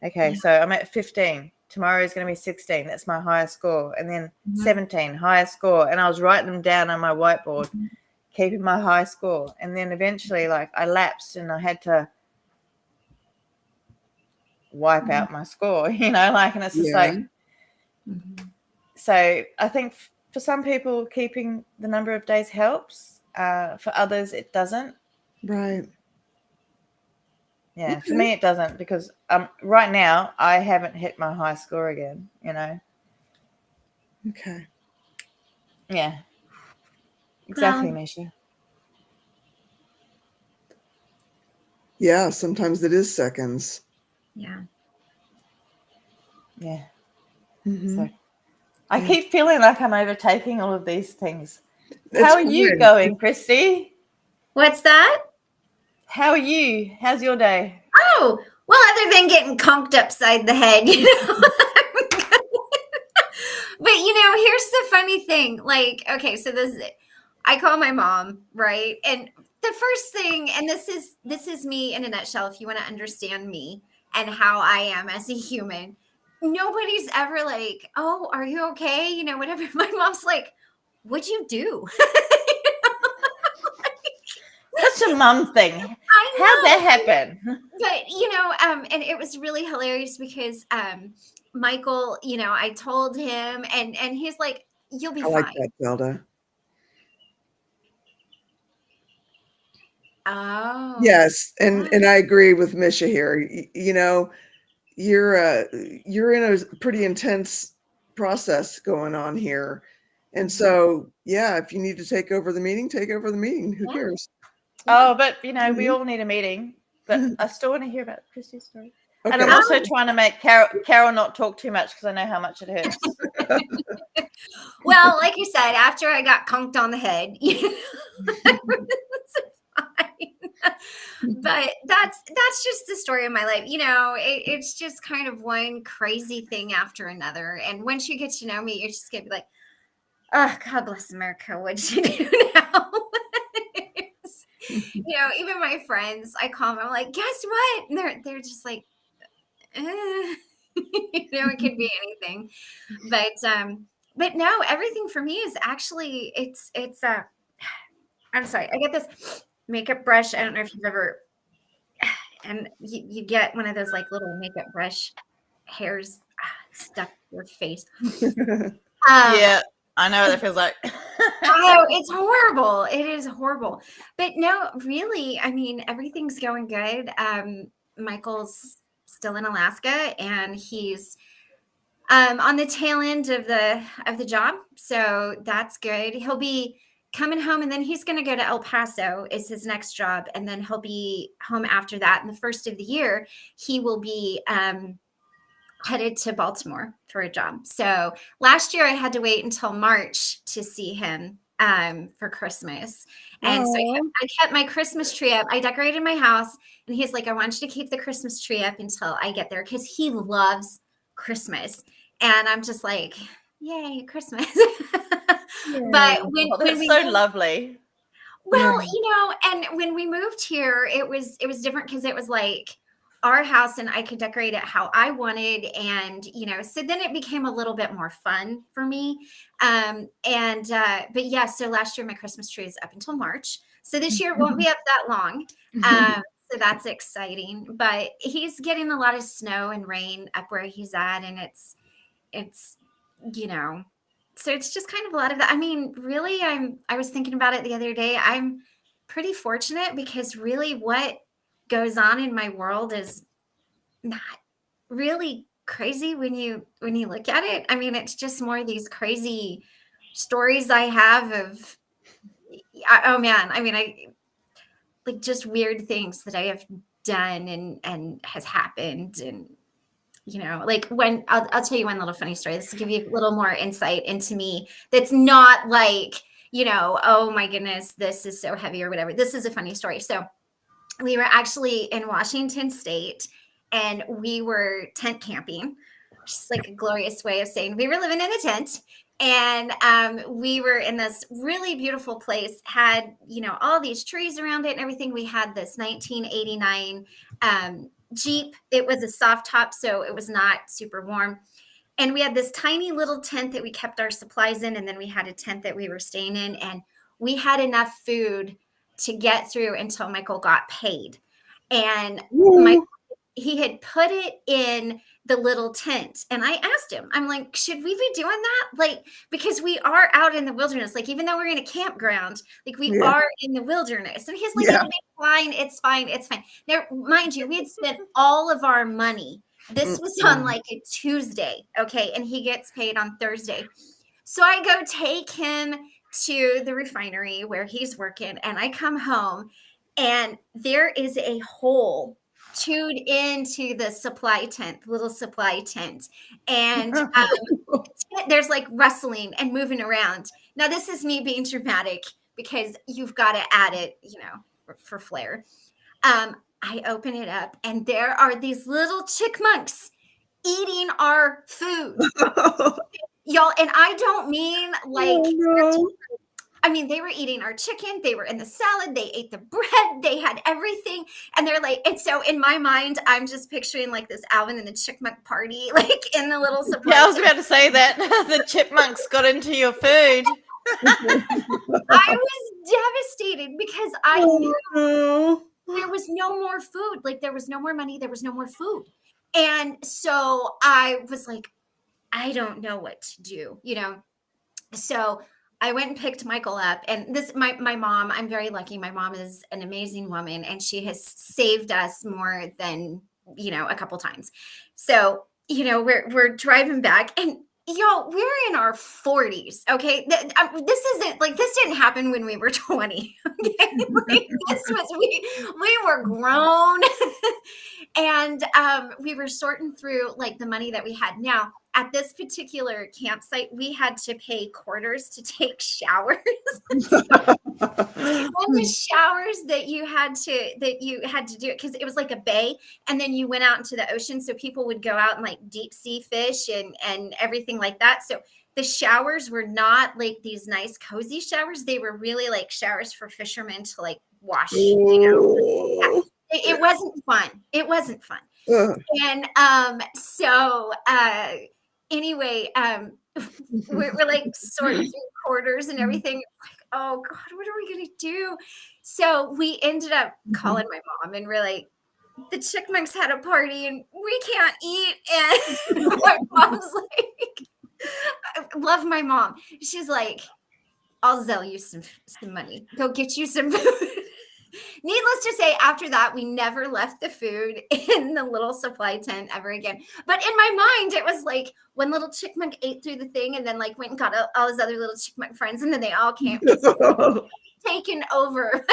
okay, so I'm at 15. Tomorrow is going to be 16. That's my highest score. And then 17, highest score. And I was writing them down on my whiteboard, keeping my high score. And then eventually, like, I lapsed and I had to wipe out my score, like, and it's just like, so I think for some people, keeping the number of days helps. For others, it doesn't. Right. Yeah, for me, it doesn't because right now I haven't hit my high score again. Okay. Yeah, exactly, Well, Misha. Yeah, sometimes it is seconds. yeah. Yeah. Hmm. So I Yeah. keep feeling like I'm overtaking all of these things. How It's are you fine. going, Christy? What's that? How are you? How's your day? Oh, well, other than getting conked upside the head, But here's the funny thing. Like, okay, so I call my mom, right? And the first thing, and this is me in a nutshell, if you want to understand me and how I am as a human, nobody's ever like, oh, are you okay? Whatever. My mom's like, what'd you do? Such a mum thing. How'd I that know. happen? But and it was really hilarious because Michael, I told him and he's like, you'll be I like fine. that, Zelda. Oh, Yes, and yeah. I agree with Misha here. You're in a pretty intense process going on here. And Mhm. so, yeah, if you need to take over the meeting, take over the meeting. Who Yeah, cares? yeah. Oh, but we all need a meeting. But I still want to hear about Christy's story. And I'm Okay. also Oh, trying to make Carol not talk too much because I know how much it hurts. well, like you said, after I got conked on the head, it's fine. But that's just the story of my life. It's just kind of one crazy thing after another. And once you get to know me, you're just gonna be like, oh, God bless America. What'd you do now? Even my friends, I call them, I'm like, guess what? And they're just like, eh. It could be anything. But no, everything for me is actually it's I'm sorry, I get this makeup brush. I don't know if you've ever and you get one of those like little makeup brush hairs stuck to your face. Um, Yeah, I know what that feels like. oh, it's horrible. It is horrible. But no, really, I mean, everything's going good. Michael's still in Alaska and he's on the tail end of the job. So that's good. He'll be coming home and then he's going to go to El Paso is his next job. And then he'll be home after that. And the first of the year, he will be headed to Baltimore for a job. So last year I had to wait until March to see him for Christmas. And so Oh, I kept my Christmas tree up. I decorated my house and he's like, I want you to keep the Christmas tree up until I get there because he loves Christmas. And I'm just like, yay, Christmas. But when Oh, when that's we so lovely. yeah. well, and when we moved here, it was different because it was like our house and I could decorate it how I wanted. And, so then it became a little bit more fun for me. But yeah, so last year my Christmas tree is up until March. So this year it won't be up that long. Um, so that's exciting. But he's getting a lot of snow and rain up where he's at, and it's you know so it's just kind of a lot of that. I mean, really, I was thinking about it the other day. I'm pretty fortunate because really what goes on in my world is not really crazy when you look at it. I mean, it's just more these crazy stories I have of oh man, I mean, I like just weird things that I have done and has happened. And like when I'll tell you one little funny story. This will give you a little more insight into me. That's not like, oh my goodness, this is so heavy or whatever. This is a funny story. So we were actually in Washington State and we were tent camping, just like a glorious way of saying we were living in a tent. And we were in this really beautiful place, had, all these trees around it and everything. We had this 1989 Jeep. It was a soft top, so it was not super warm. And we had this tiny little tent that we kept our supplies in. And then we had a tent that we were staying in. And we had enough food to get through until Michael got paid. And Woo. he had put it in the little tent. And I asked him, I'm like, should we be doing that? Like, because we are out in the wilderness, like, even though we're in a campground, like, we Yeah. are in the wilderness. And he's like, Yeah. it'll be fine. It's fine. It's fine. Now, mind you, we had spent all of our money. This was on like a Tuesday. Okay. And he gets paid on Thursday. So I go take him to the refinery where he's working, and I come home, and there is a hole tuned into the supply tent, little supply tent. And there's like rustling and moving around. Now, this is me being dramatic because you've got to add it, for flair. I open it up, and there are these little chipmunks eating our food. Y'all, and I don't mean like, I mean, they were eating our chicken, they were in the salad, they ate the bread, they had everything. And they're like, and so in my mind, I'm just picturing like this Alvin and the Chipmunk party, like in the little supply. Yeah, I was about to say that. The chipmunks got into your food. I was devastated because I knew there was no more food. Like, there was no more money, there was no more food. And so I was like, I don't know what to do, So I went and picked Michael up, and my mom, I'm very lucky. My mom is an amazing woman, and she has saved us more than, a couple times. So, we're driving back, and y'all, we're in our 40s. Okay. This isn't like, this didn't happen when we were 20. Okay. Like, we were grown and we were sorting through like the money that we had. Now, at this particular campsite, we had to pay quarters to take showers. And the showers that you had to do it, because it was like a bay, and then you went out into the ocean, so people would go out and like deep sea fish and everything like that. So the showers were not like these nice cozy showers. They were really like showers for fishermen to like wash. It wasn't fun. It wasn't fun. And anyway, we're like sorting through quarters and everything. Like, oh God, what are we gonna do? So we ended up calling my mom, and we're like, the Chipmunks had a party and we can't eat. And my mom's like, I love my mom. She's like, I'll sell you some money. Go get you some food. Needless to say, after that, we never left the food in the little supply tent ever again. But in my mind, it was like one little chipmunk ate through the thing, and then like went and got all his other little chipmunk friends, and then they all came taken over.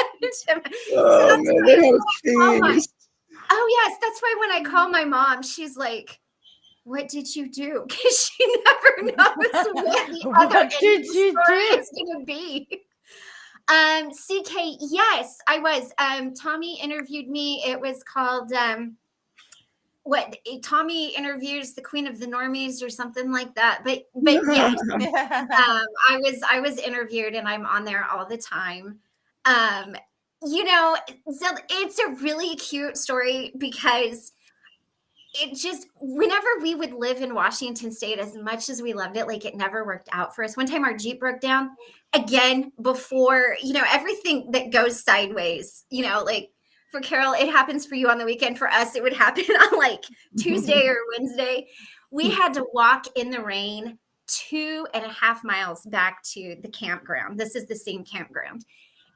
Oh yes, that's why when I call my mom, she's like, what did you do? Because she never knows what the other did you do? Is going to be. CK, yes, I was. Tommy interviewed me. It was called Tommy interviews the Queen of the Normies or something like that. But yes, I was interviewed, and I'm on there all the time. So it's a really cute story because it just, whenever we would live in Washington State, as much as we loved it, like it never worked out for us. One time our Jeep broke down again before, everything that goes sideways, like for Carol, it happens for you on the weekend. For us, it would happen on like Tuesday or Wednesday. We had to walk in the rain 2.5 miles back to the campground. This is the same campground.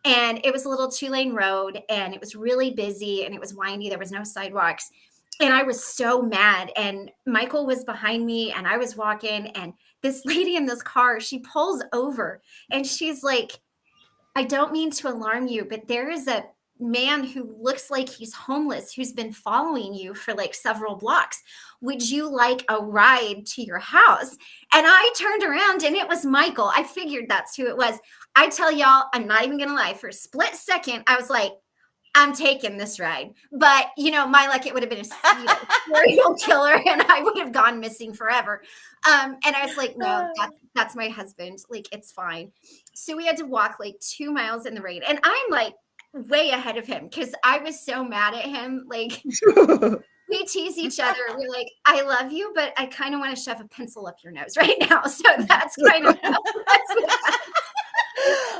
And it was a little 2-lane road, and it was really busy, and it was windy. There was no sidewalks. And I was so mad, and Michael was behind me, and I was walking, and this lady in this car, she pulls over, and she's like, I don't mean to alarm you, but there is a man who looks like he's homeless who's been following you for like several blocks. Would you like a ride to your house? And I turned around, and it was Michael. I figured that's who it was. I tell y'all, I'm not even going to lie. For a split second, I was like, I'm taking this ride. But, my luck, it would have been a serial killer, and I would have gone missing forever. And I was like, no, that's my husband. Like, it's fine. So we had to walk like 2 miles in the rain. And I'm like way ahead of him because I was so mad at him. Like, we tease each other. We're like, I love you, but I kind of want to shove a pencil up your nose right now. So that's kind of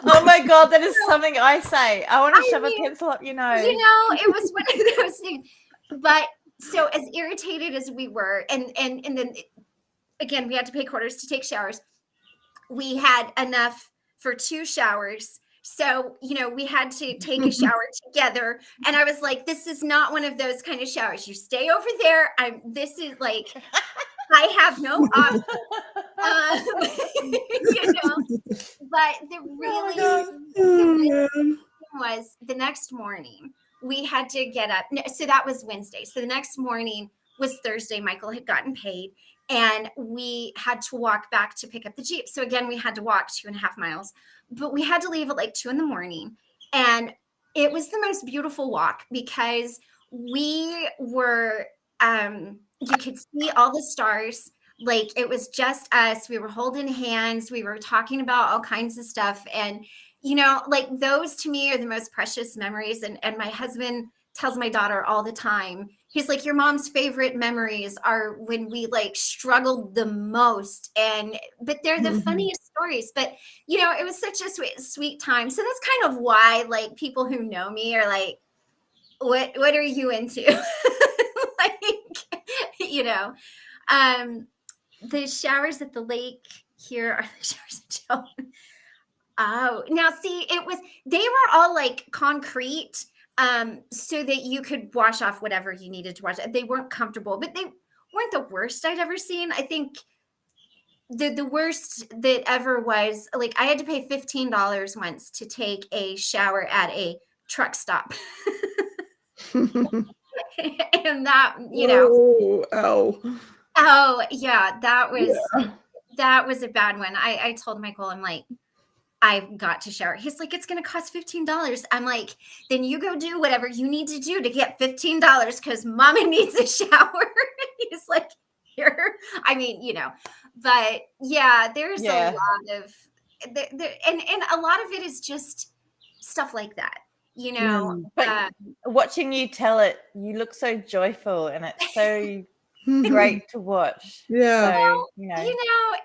Oh my God, that is something I say. I want to shove a pencil up your nose. It was one of those things. But So as irritated as we were, and then again, we had to pay quarters to take showers. We had enough for 2 showers. So, we had to take a shower together. And I was like, this is not one of those kind of showers. You stay over there. This is like, I have no option. But the really, Oh, man. was the next morning we had to get up. So that was Wednesday. So the next morning was Thursday. Michael had gotten paid and we had to walk back to pick up the Jeep. So again, we had to walk 2.5 miles, but we had to leave at like 2 a.m. And it was the most beautiful walk because we were, you could see all the stars. Like it was just us. We were holding hands. We were talking about all kinds of stuff. And like those to me are the most precious memories. And my husband tells my daughter all the time, he's like, your mom's favorite memories are when we like struggled the most. But they're the funniest stories. But, it was such a sweet time. So that's kind of why like people who know me are like, what are you into? Like, the showers at the lake here are the showers at Joan. Oh, now see, they were all like concrete, so that you could wash off whatever you needed to wash. They weren't comfortable, but they weren't the worst I'd ever seen. I think the worst that ever was like I had to pay $15 once to take a shower at a truck stop. And that, oh yeah, that was a bad one. I told Michael, I'm like, I've got to shower. He's like, it's going to cost $15. I'm like, then you go do whatever you need to do to get $15 because mama needs a shower. He's like, here. I mean, but yeah, there's a lot of, and a lot of it is just stuff like that, But watching you tell it, you look so joyful and it's so great to watch. Yeah. So,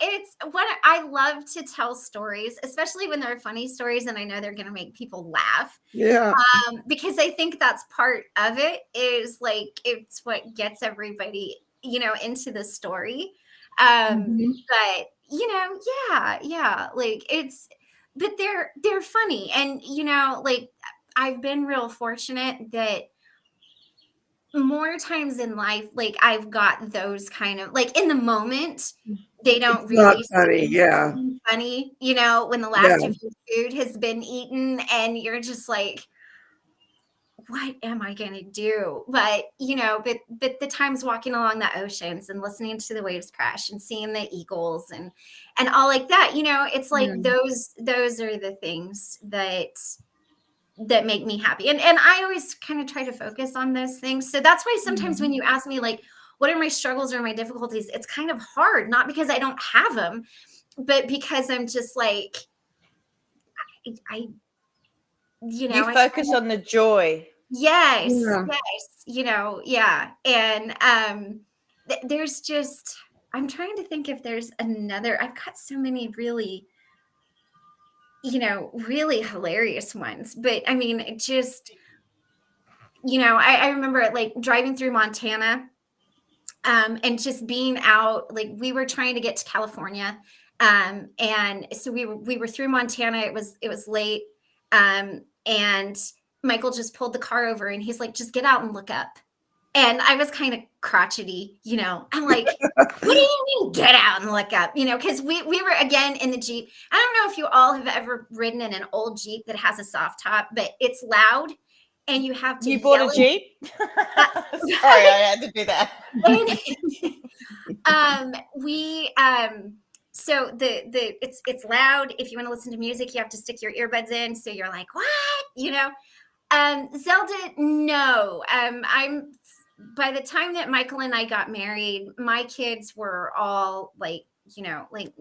it's what I love to tell stories, especially when they're funny stories and I know they're going to make people laugh. Yeah. Because I think that's part of it is like, it's what gets everybody, into the story. But, yeah, like but they're funny. And, like I've been real fortunate that more times in life, like I've got those kind of like in the moment, they don't really funny. Yeah. Funny, when the last of your food has been eaten and you're just like, what am I going to do? But, but the times walking along the oceans and listening to the waves crash and seeing the eagles and all like that, it's like those are the things that make me happy. And I always kind of try to focus on those things. So that's why sometimes when you ask me like, what are my struggles or my difficulties? It's kind of hard, not because I don't have them, but because I'm just like, you focus on the joy. Yes. Yeah. And there's just, I'm trying to think if there's another, I've got so many really, really hilarious ones, but I mean, it just, I remember like driving through Montana, and just being out, like we were trying to get to California. And so we were through Montana. It was late. And Michael just pulled the car over and he's like, just get out and look up. And I was kind of crotchety, I'm like, what do you mean get out and look up? Because we were again in the Jeep. I don't know if you all have ever ridden in an old Jeep that has a soft top, but it's loud and you have to. You bought a Jeep? Sorry, I had to do that. So it's loud. If you want to listen to music, you have to stick your earbuds in. So you're like, what? Zelda, no. I'm by the time that Michael and I got married, my kids were all like, like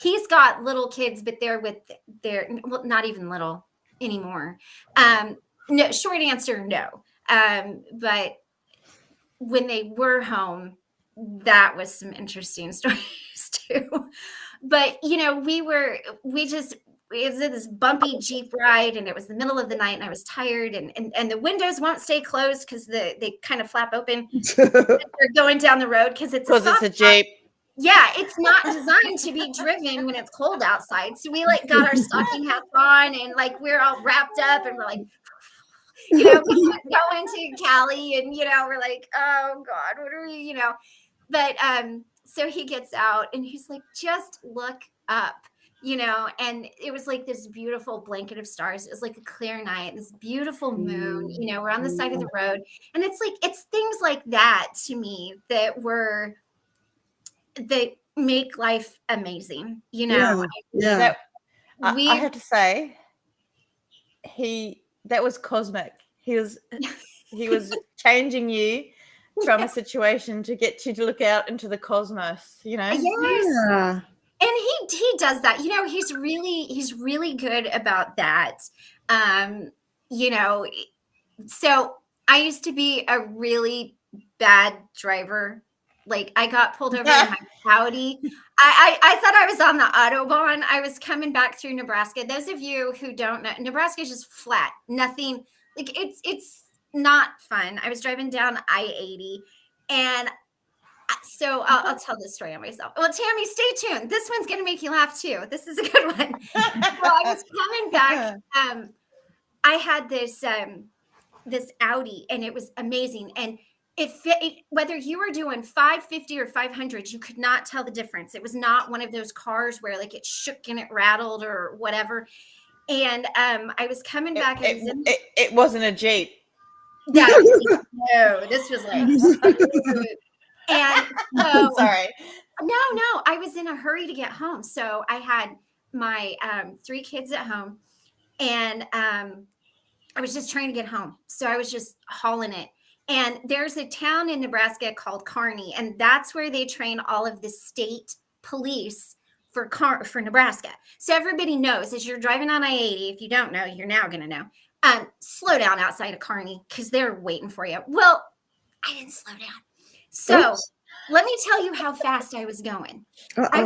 he's got little kids, but they're well, not even little anymore. No, short answer, no. But when they were home, that was some interesting stories too. But, was in this bumpy Jeep ride, and it was the middle of the night, and I was tired, and the windows won't stay closed because they kind of flap open. They're going down the road because it's a Jeep. Yeah, it's not designed to be driven when it's cold outside. So we like got our stocking hats on, and like we're all wrapped up, and we're like, we go into Cali, and we're like, oh God, what are we, But so he gets out, and he's like, just look up. And it was like this beautiful blanket of stars. It was like a clear night, this beautiful moon, we're on the side of the road. And it's things like that to me that make life amazing, Yeah. I have to say, that was cosmic. He was changing you from a situation to get you to look out into the cosmos, Yes. Yeah. And he does that. He's really good about that. So I used to be a really bad driver. Like I got pulled over in my Audi. I thought I was on the Autobahn. I was coming back through Nebraska. Those of you who don't know, Nebraska is just flat. Nothing, like it's not fun. I was driving down I-80, and so I'll tell this story on myself. Well, Tammy, stay tuned. This one's going to make you laugh too. This is a good one. Well, I was coming back. I had this Audi, and it was amazing. And whether you were doing 550 or 500, you could not tell the difference. It was not one of those cars where like it shook and it rattled or whatever. And I was coming back. It wasn't a Jeep. Yeah, no, this was like. And so, sorry. No, I was in a hurry to get home. So I had my 3 kids at home, and I was just trying to get home. So I was just hauling it. And there's a town in Nebraska called Kearney, and that's where they train all of the state police for Nebraska. So everybody knows as you're driving on I-80, if you don't know, you're now going to know. Slow down outside of Kearney because they're waiting for you. Well, I didn't slow down. So let me tell you how fast I was going. I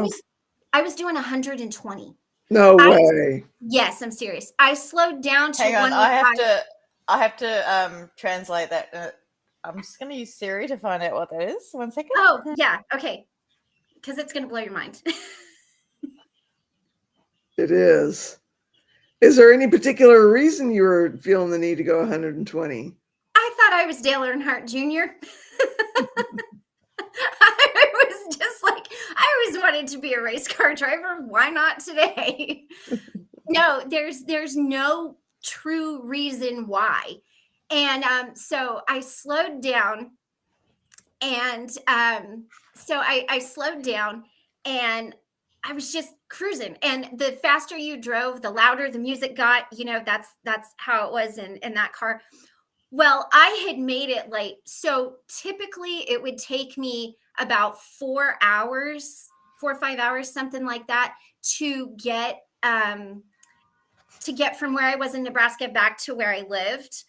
was doing 120. No way. Yes, I'm serious. I slowed down to Hang on, I have to translate that. I'm just going to use Siri to find out what that is. 1 second. Oh, yeah. Okay. Because it's going to blow your mind. It is. Is there any particular reason you were feeling the need to go 120? I thought I was Dale Earnhardt Jr. I was just like, I always wanted to be a race car driver. Why not today? No, there's no true reason why. And so I slowed down, and so I slowed down, and I was just cruising. And the faster you drove, the louder the music got. That's how it was in that car. Well, I had made it late. So typically it would take me about 4 hours, 4 or 5 hours, something like that, to get from where I was in Nebraska back to where I lived.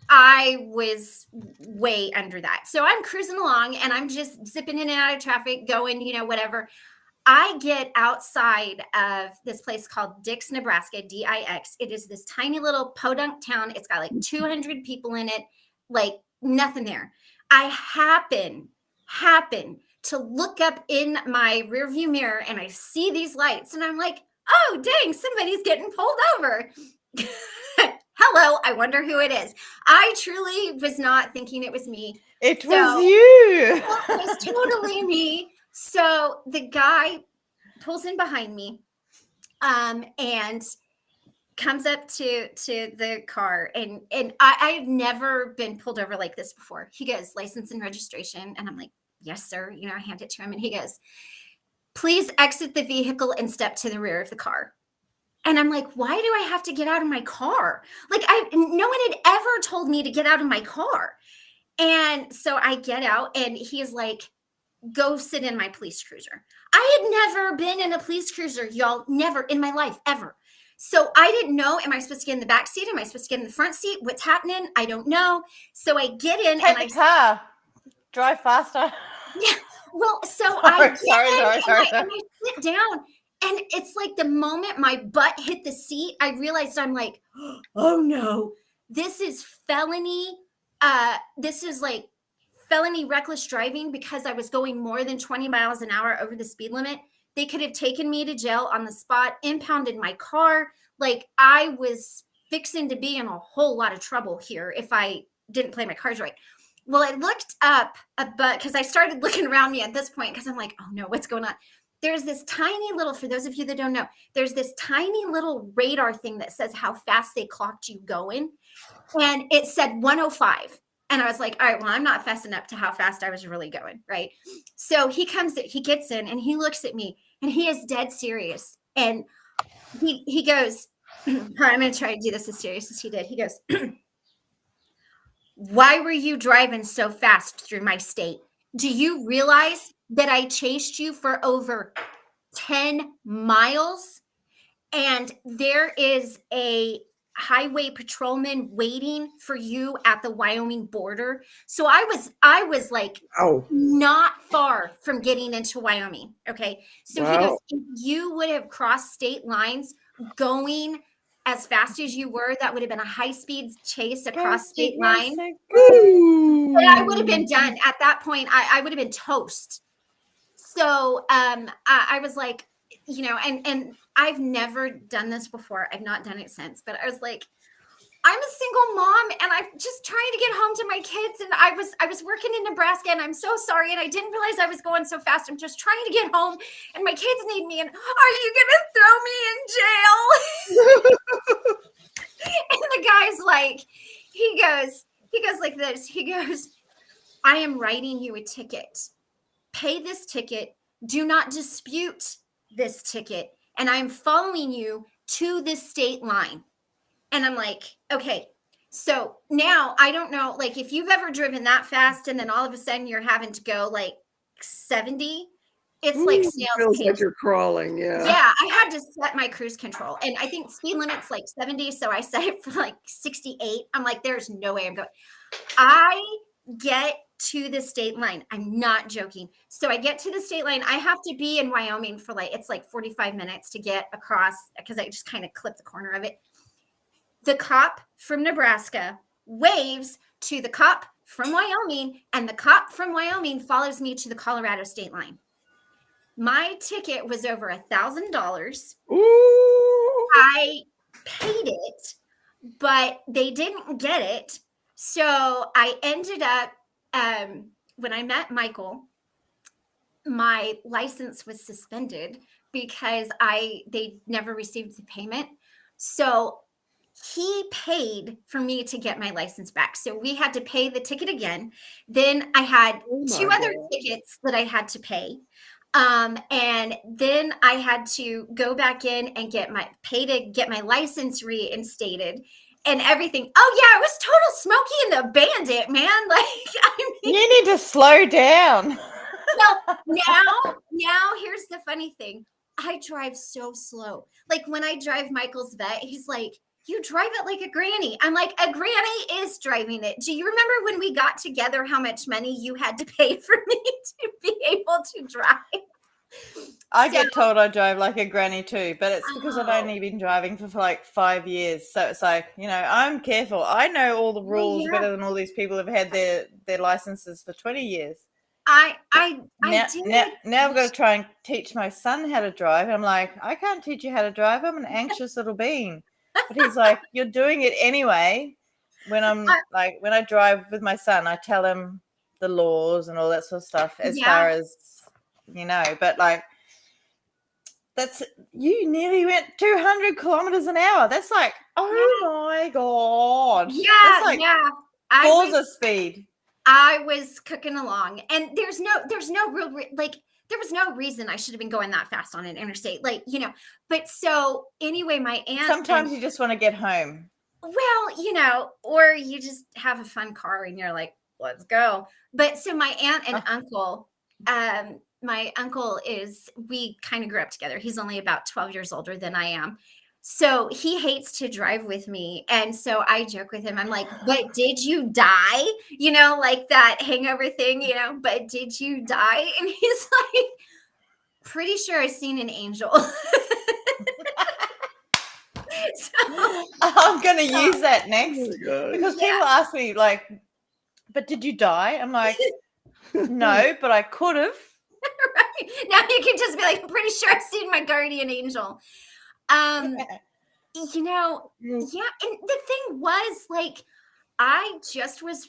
I was way under that. So I'm cruising along, and I'm just zipping in and out of traffic, going, whatever. I get outside of this place called Dix, Nebraska, Dix. It is this tiny little podunk town. It's got like 200 people in it, like nothing there. I happen to look up in my rearview mirror, and I see these lights, and I'm like, oh, dang, somebody's getting pulled over. Hello, I wonder who it is. I truly was not thinking it was me. It was you. It was totally me. So the guy pulls in behind me, and comes up to the car, and I've never been pulled over like this before. He goes, license and registration, and I'm like, yes, sir. I hand it to him, and he goes, please exit the vehicle and step to the rear of the car. And I'm like, why do I have to get out of my car? Like no one had ever told me to get out of my car. And so I get out, and he's like, go sit in my police cruiser. I had never been in a police cruiser, y'all, never in my life, ever. So I didn't know, am I supposed to get in the back seat? Am I supposed to get in the front seat? What's happening? I don't know. So I get in, and the car. Drive faster. Yeah. Well, so sorry. I sit down, And it's like the moment my butt hit the seat, I realized I'm like, oh no, this is felony. This is like felony reckless driving because I was going more than 20 miles an hour over the speed limit. They could have taken me to jail on the spot, impounded my car. Like I was fixing to be in a whole lot of trouble here if I didn't play my cards right. Well, I looked up because I started looking around me at this point because I'm like, oh no, what's going on? There's this tiny little, for those of you that don't know, there's this tiny little radar thing that says how fast they clocked you going. And it said 105. And I was like, all right, well, I'm not fast enough to how fast I was really going, right? So he gets in and he looks at me and he is dead serious. And he goes, I'm going to try to do this as serious as he did. He goes, why were you driving so fast through my state? Do you realize that I chased you for over 10 miles? And there is a highway patrolman waiting for you at the Wyoming border. So I was like not far from getting into Wyoming. Okay. So he goes, if you would have crossed state lines going as fast as you were, that would have been a high-speed chase across state lines. And I would have been done at that point. I would have been toast. So I was like, you know, and I've never done this before. I've not done it since, but I was like, I'm a single mom and I'm just trying to get home to my kids. And I was working in Nebraska and I'm so sorry. And I didn't realize I was going so fast. I'm just trying to get home and my kids need me. And are you going to throw me in jail? And the guy's like, he goes like this. He goes, I am writing you a ticket. Pay this ticket. Do not dispute this ticket. And I'm following you to the state line. And I'm like, okay, so now I don't know, like if you've ever driven that fast and then all of a sudden you're having to go like 70, it's like snail's feels pace. like you're crawling. Yeah. Yeah. I had to set my cruise control and I think speed limit's like 70. So I set it for like 68. I'm like, there's no way I'm going. I get to the state line. I'm not joking. So I get to the state line. I have to be in Wyoming for it's like 45 minutes to get across because I just kind of clip the corner of it. The cop from Nebraska waves to the cop from Wyoming, and the cop from Wyoming follows me to the Colorado state line. My ticket was over $1,000. I paid it, but they didn't get it. So I ended up, when I met Michael, my license was suspended because they never received the payment. So he paid for me to get my license back. So we had to pay the ticket again. Then I had two other tickets that I had to pay. And then I had to go back in and get my license reinstated and everything. Oh yeah, it was total Smokey and the Bandit, man. Like, I mean, you need to slow down. Well, now here's the funny thing. I drive so slow. Like when I drive Michael's vet, he's like, you drive it like a granny. I'm like, a granny is driving it. Do you remember when we got together how much money you had to pay for me to be able to drive? I get told I drive like a granny too, but it's because I've only been driving for like 5 years. So it's like, you know, I'm careful. I know all the rules better than all these people who've had their licenses for 20 years. Now I've got to try and teach my son how to drive. I'm like, I can't teach you how to drive. I'm an anxious little being. But he's like, you're doing it anyway. When when I drive with my son, I tell him the laws and all that sort of stuff as far as, you know, but like, you nearly went 200 kilometers an hour. That's like, oh my God. Yeah. That's like Forza speed. I was cooking along and there's no real, there was no reason I should have been going that fast on an interstate, like, you know, but so anyway, my aunt. Sometimes you just want to get home. Well, you know, or you just have a fun car and you're like, let's go. But so my aunt and uncle, my uncle we kind of grew up together. He's only about 12 years older than I am. So he hates to drive with me. And so I joke with him. I'm like, but did you die? You know, like that hangover thing, you know, but did you die? And he's like, pretty sure I've seen an angel. So, I'm going to use that next Oh my gosh. because people ask me like, but did you die? I'm like, no, but I could have. right now you can just be like, I'm pretty sure I've seen my guardian angel. You know, yeah. And the thing was, like, I just was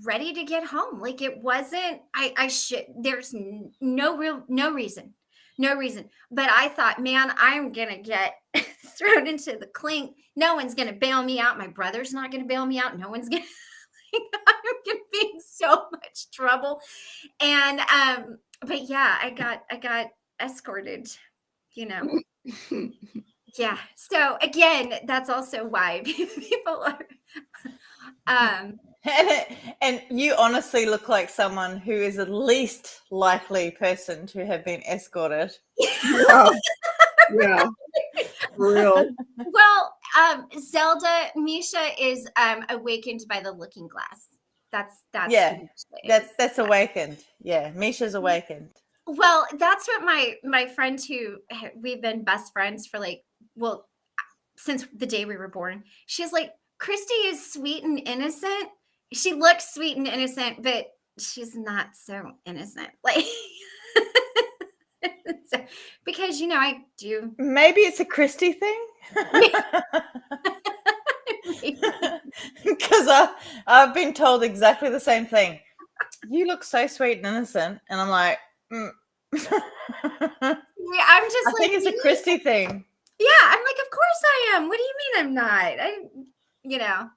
ready to get home. Like, it wasn't, I should, there's no reason. But I thought, man, I'm going to get thrown into the clink. No one's going to bail me out. My brother's not going to bail me out. No one's going to, I'm going to be in so much trouble. And, but yeah, I got escorted, you know. Yeah. So again, that's also why people are, And you honestly look like someone who is the least likely person to have been escorted. Yeah, for real. well, Zelda Misha is awakened by the looking glass. That's Yeah, who Misha is. that's awakened. Yeah, Misha's awakened. Well, that's what my friend who we've been best friends for like, well, since the day we were born. She's like, Christy is sweet and innocent. She looks sweet and innocent, but she's not so innocent. Like, so, because I do. Maybe it's a Christy thing. Because I've been told exactly the same thing. You look so sweet and innocent, and I'm like, Yeah, I'm just I think it's a Christy thing. Yeah, I'm like, of course I am. What do you mean I'm not?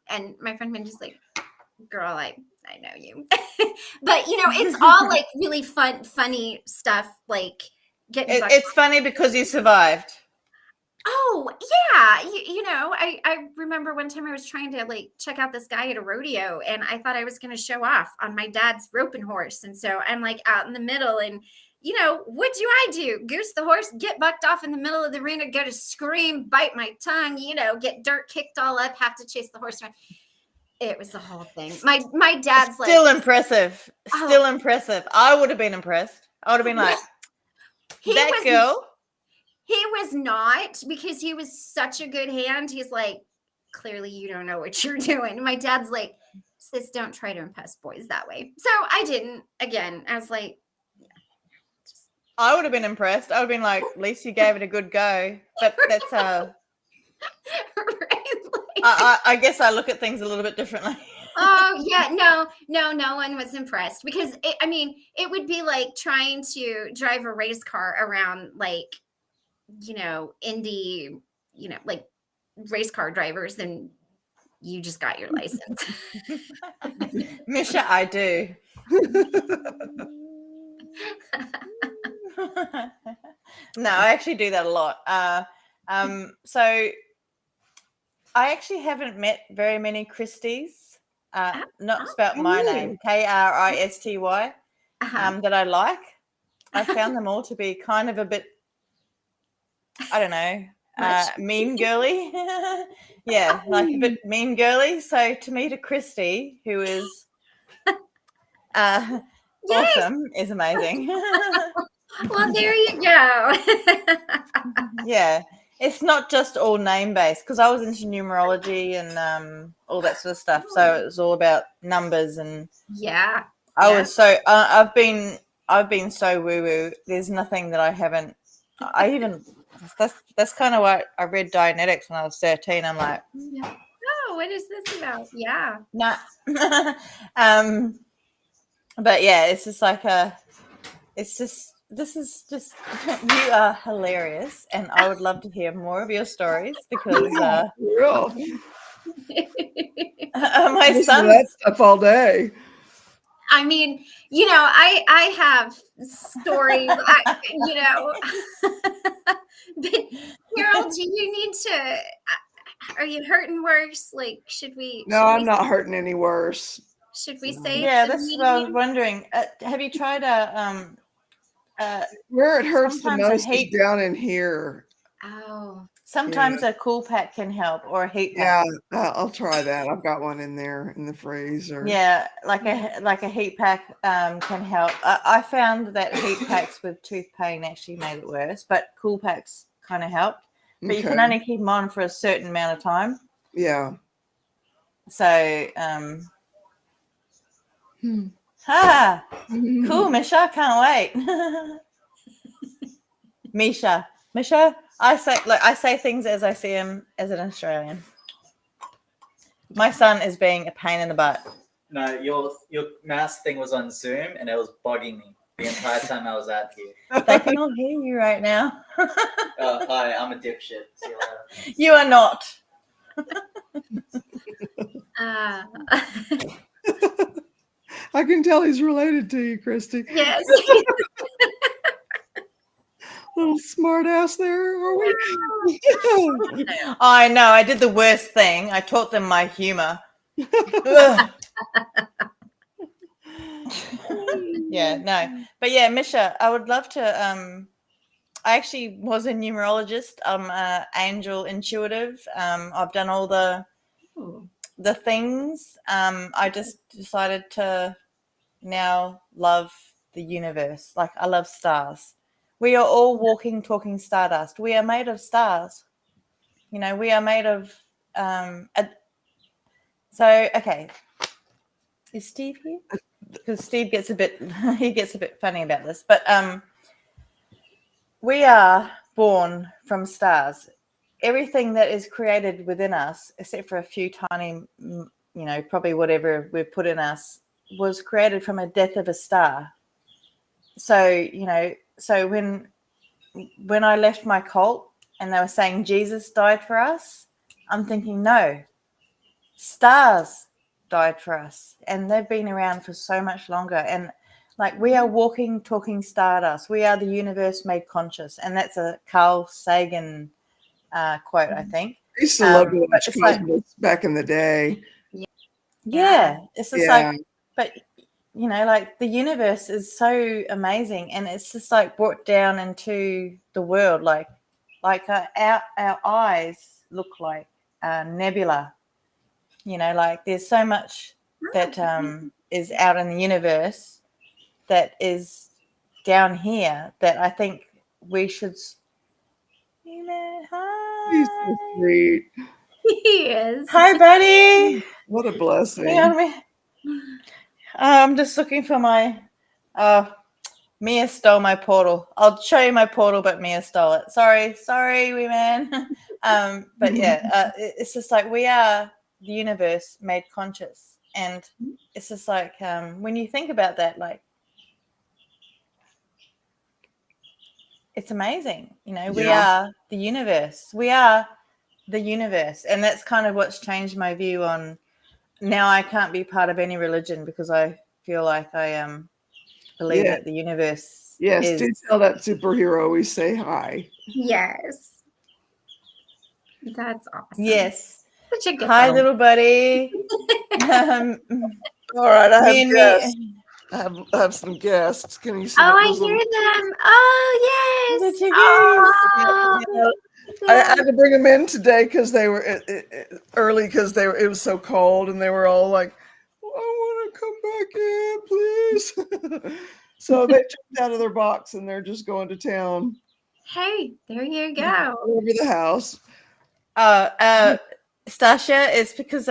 And my friend been just like, girl, I know you. But it's all like really funny stuff, like getting It's funny because you survived. Oh yeah, I remember one time I was trying to like check out this guy at a rodeo, and I thought I was going to show off on my dad's roping horse, and so I'm like out in the middle, and what do I do? Goose the horse, get bucked off in the middle of the arena, go to scream, bite my tongue, get dirt kicked all up, have to chase the horse around. It was the whole thing. My dad's still impressive. Still impressive. I would have been impressed. I would have been like, that girl. He was not, because he was such a good hand. He's like, clearly you don't know what you're doing. My dad's like, sis, don't try to impress boys that way. So I didn't. Again, I was like, I would have been impressed. I would have been like, at least you gave it a good go. But that's right? I guess I look at things a little bit differently. Oh yeah, no one was impressed, because it would be like trying to drive a race car around like, indie, like race car drivers, and you just got your license. Misha, I do. No, I actually do that a lot. So I actually haven't met very many Christies, not spelt my name, Kristy, that I like. I found them all to be kind of a bit, I don't know, mean girly. Yeah, like a bit mean girly. So to meet a Christy who is awesome is amazing. Well, there you go. Yeah, it's not just all name based, because I was into numerology and all that sort of stuff. So it was all about numbers, and yeah, was so I've been so woo woo. There's nothing that I haven't. That's kind of why I read Dianetics when I was 13. I'm like, oh, what is this about? Yeah. nah. But yeah, it's just like this is just, you are hilarious, and I would love to hear more of your stories, because my son, that stuff all day. I mean, I have stories, but Carol, do you need to, are you hurting worse? Like, should we? No, I'm not hurting any worse. Should we say? Yeah, that's what I was wondering. Have you tried where it hurts the most is down in here. Oh. Sometimes a cool pack can help, or a heat Yeah, pack. I'll try that. I've got one in there in the freezer. Yeah, like a heat pack can help. I found that heat packs with tooth pain actually made it worse, but cool packs kind of helped. But you can Okay. only keep them on for a certain amount of time. Yeah. So, cool, Misha. Can't wait. Misha, I say things as I see them as an Australian. My son is being a pain in the butt. No, your mouse thing was on Zoom and it was bugging me the entire time I was out here. They can all hear you right now. Hi, I'm a dipshit. See you later. You are not. I can tell he's related to you, Christy. Yes. Little smart ass there, are we? I know. I did the worst thing. I taught them my humor. Yeah, no. But yeah, Misha, I would love to I actually was a numerologist. I'm angel intuitive. I've done all the things. I just decided to now love the universe. Like, I love stars. We are all walking, talking stardust. We are made of stars. You know, we are made of so okay. Is Steve here? Because Steve gets a bit funny about this. But we are born from stars. Everything that is created within us, except for a few tiny, probably whatever we've put in us, was created from a death of a star. So, so when I left my cult and they were saying Jesus died for us, I'm thinking, no, stars died for us. And they've been around for so much longer. And like, we are walking, talking stardust. We are the universe made conscious. And that's a Carl Sagan quote, I think. I used to love to watch Cosmos back in the day. Yeah. It's just like, but like, the universe is so amazing, and it's just like brought down into the world. Like our eyes look like nebula. Like, there's so much that is out in the universe that is down here that I think we should. Hi. He's so sweet. He is. Hi, buddy. What a blessing. Hang on a minute. I'm just looking for my. Mia stole my portal. I'll show you my portal, but Mia stole it. Sorry, wee man. But yeah, it's just like, we are the universe made conscious, and it's just like, when you think about that, like, it's amazing. We are the universe. We are the universe, and that's kind of what's changed my view on. Now I can't be part of any religion because I feel like I believe that the universe is. Do tell that superhero we say hi. Yes. That's awesome. Yes. Such a good Hi, little buddy. All right, I have some guests. Can you see? Oh, I hear them. Oh, yes. Oh. I had to bring them in today because they were early, because it was so cold, and they were all like, I want to come back in, please. So they jumped out of their box and they're just going to town. Hey, there you go. Over the house. Stasia, it's because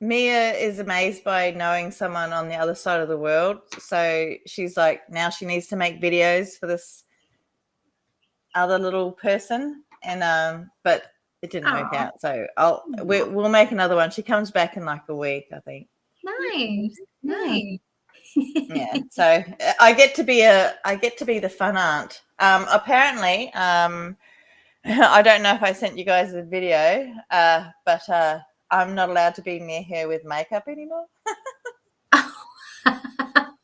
Mia is amazed by knowing someone on the other side of the world. So she's like, now she needs to make videos for this other little person, and but it didn't work out. So we'll make another one. She comes back in like a week, I think. Nice. Yeah. So I get to be the fun aunt. Apparently, I don't know if I sent you guys a video, but I'm not allowed to be near her with makeup anymore.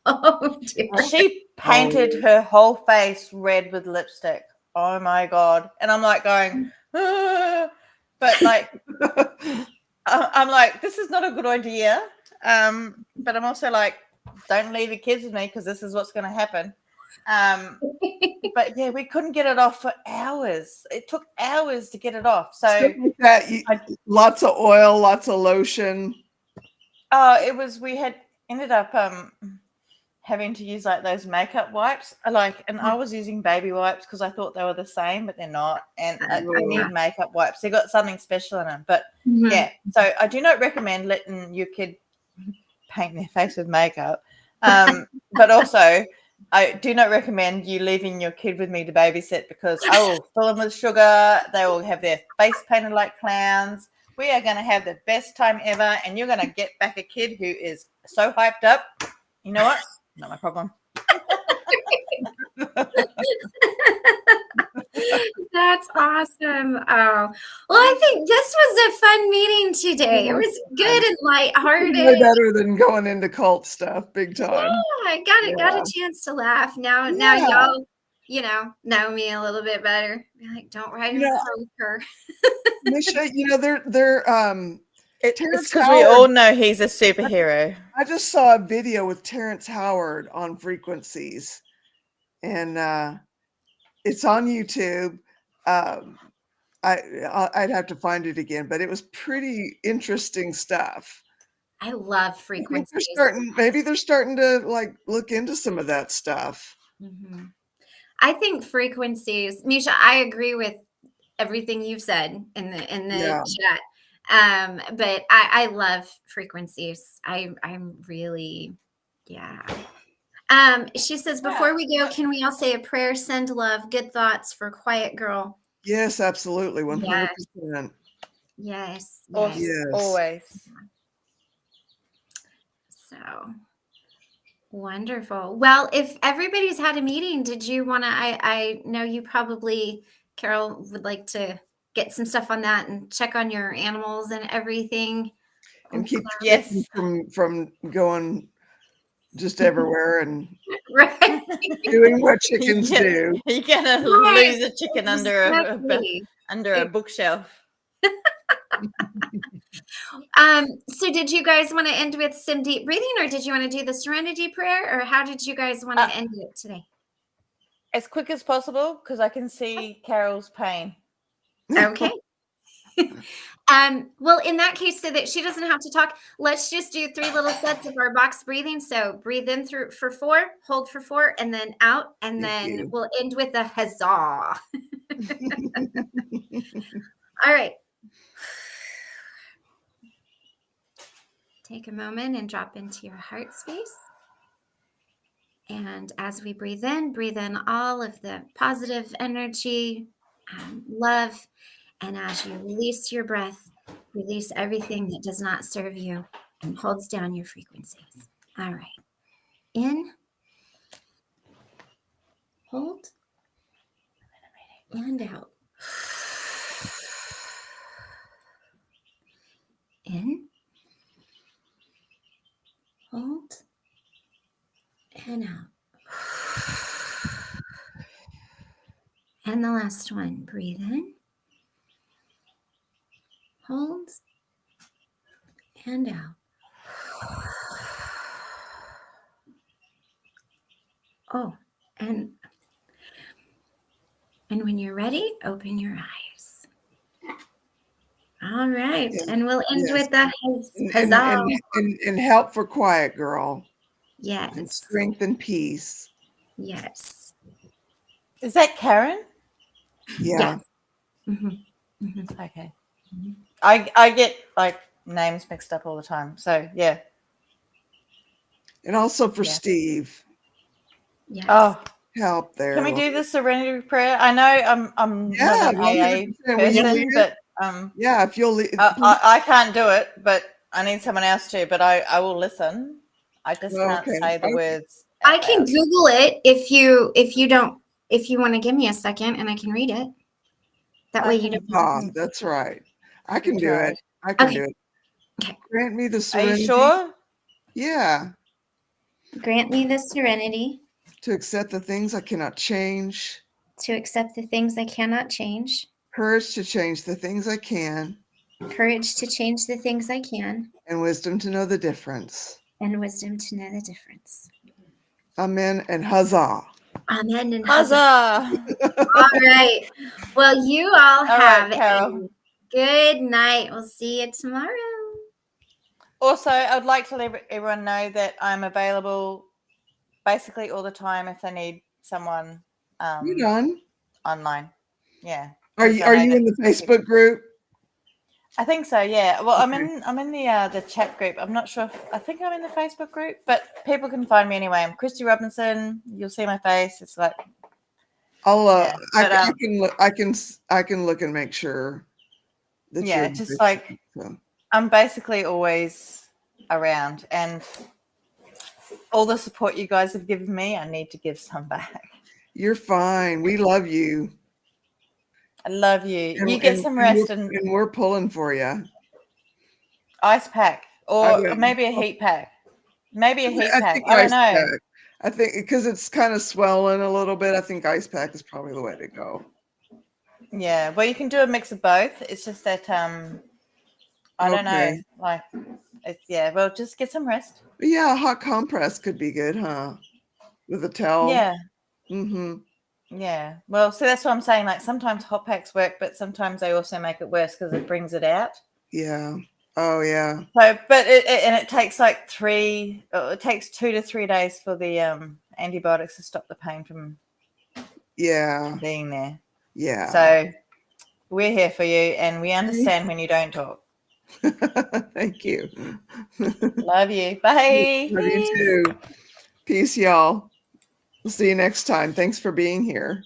Oh, dear. She painted her whole face red with lipstick. Oh my God. And I'm like going, but like, I'm like, this is not a good idea. But I'm also like, don't leave the kids with me because this is what's going to happen. But yeah, we couldn't get it off for hours. It took hours to get it off. So Stuff like that. Lots of oil, lots of lotion. we had ended up having to use like those makeup wipes. And I was using baby wipes because I thought they were the same, but they're not. And I need makeup wipes. They got something special in them. But yeah, so I do not recommend letting your kid paint their face with makeup. But also, I do not recommend you leaving your kid with me to babysit because I will fill them with sugar. They will have their face painted like clowns. We are going to have the best time ever, and you're going to get back a kid who is so hyped up. You know what? Not my problem. That's awesome. Oh, well, I think this was a fun meeting today. It was good and lighthearted. Way better than going into cult stuff, big time. Yeah, I got a chance to laugh. Now y'all, know me a little bit better. Be like, don't ride in the car with her. Misha, they're it's because we all know he's a superhero. I just saw a video with Terrence Howard on frequencies, and it's on YouTube. I'd have to find it again, but it was pretty interesting stuff. I love frequencies. Maybe they're starting to like look into some of that stuff. Mm-hmm. I think frequencies, Misha, I agree with everything you've said in the chat. But I love frequencies. I'm really, she says, before we go, can we all say a prayer? Send love, good thoughts for Quiet Girl. Yes, absolutely. 100%. Yes. Always. So wonderful. Well, if everybody's had a meeting, did you want to, I know you probably, Carol, would like to get some stuff on that and check on your animals and everything. And keep from going just everywhere and doing what chickens do. You're gonna lose a chicken under a bookshelf. So did you guys want to end with some deep breathing, or did you want to do the serenity prayer, or how did you guys want to end it today? As quick as possible, because I can see Carol's pain. Okay. Well, in that case, so that she doesn't have to talk, let's just do 3 little sets of our box breathing. So breathe in through for 4, hold for 4, and then out, and then we'll end with a huzzah. All right. Take a moment and drop into your heart space. And as we breathe in all of the positive energy, love. And as you release your breath, release everything that does not serve you and holds down your frequencies. All right. In. Hold. And out. In. Hold. And out. And the last one. Breathe in. Hold and out. Oh, and when you're ready, open your eyes. All right, and we'll end with the huzzah. And help for Quiet Girl. Yes. And strength and peace. Yes. Is that Karen? Yeah. Mm-hmm. Mm-hmm. Okay. Mm-hmm. I get like names mixed up all the time. So yeah. And also for Steve. Yes. Oh, help there. Can we do the serenity prayer? I know I'm not an AA person, but if you'll I can't do it, but I need someone else to. But I will listen. I just can't say the words. I can Google it if you want to give me a second and I can read it. That way you don't. That's right. I can do it. I can do it. Okay. Grant me the serenity. Are you sure? Yeah. Grant me the serenity. To accept the things I cannot change. To accept the things I cannot change. Courage to change the things I can. Courage to change the things I can. And wisdom to know the difference. And wisdom to know the difference. Amen and huzzah. Amen and huzzah. Huzzah! All right. Well, you all All have right, Carol. a good night. We'll see you tomorrow. Also, I would like to let everyone know that I'm available basically all the time if they need someone You done? online. Yeah. Are 'Cause you I are know you in that- the Facebook group? I think so. Yeah. Well, Okay. I'm in the chat group. I'm not sure. I think I'm in the Facebook group, but people can find me anyway. I'm Christy Robinson. You'll see my face. It's like I'll yeah. I, But I can look I can look and make sure that yeah, you're in just Facebook, like so. I'm basically always around, and all the support you guys have given me, I need to give some back. You're fine. We love you. I love you. And, You get some rest and and we're pulling for you. ice pack, I or will. maybe a heat pack. Maybe a heat I pack. think I don't ice know. pack. I think because it's kind of swelling a little bit. I think ice pack is probably the way to go. Yeah. Well, you can do a mix of both. It's just that I don't know. Okay. Like it's yeah. Well, just get some rest. But yeah, a hot compress could be good, huh? With a towel. Yeah. Mm-hmm. Yeah. Well, so that's what I'm saying. Like sometimes hot packs work, but sometimes they also make it worse because it brings it out. Yeah. Oh yeah. So, but it takes like it takes 2 to 3 days for the antibiotics to stop the pain from Yeah. being there. Yeah. So we're here for you, and we understand when you don't talk. Thank you. Love you. Bye. Love you Peace. too. Peace, y'all. We'll see you next time. Thanks for being here.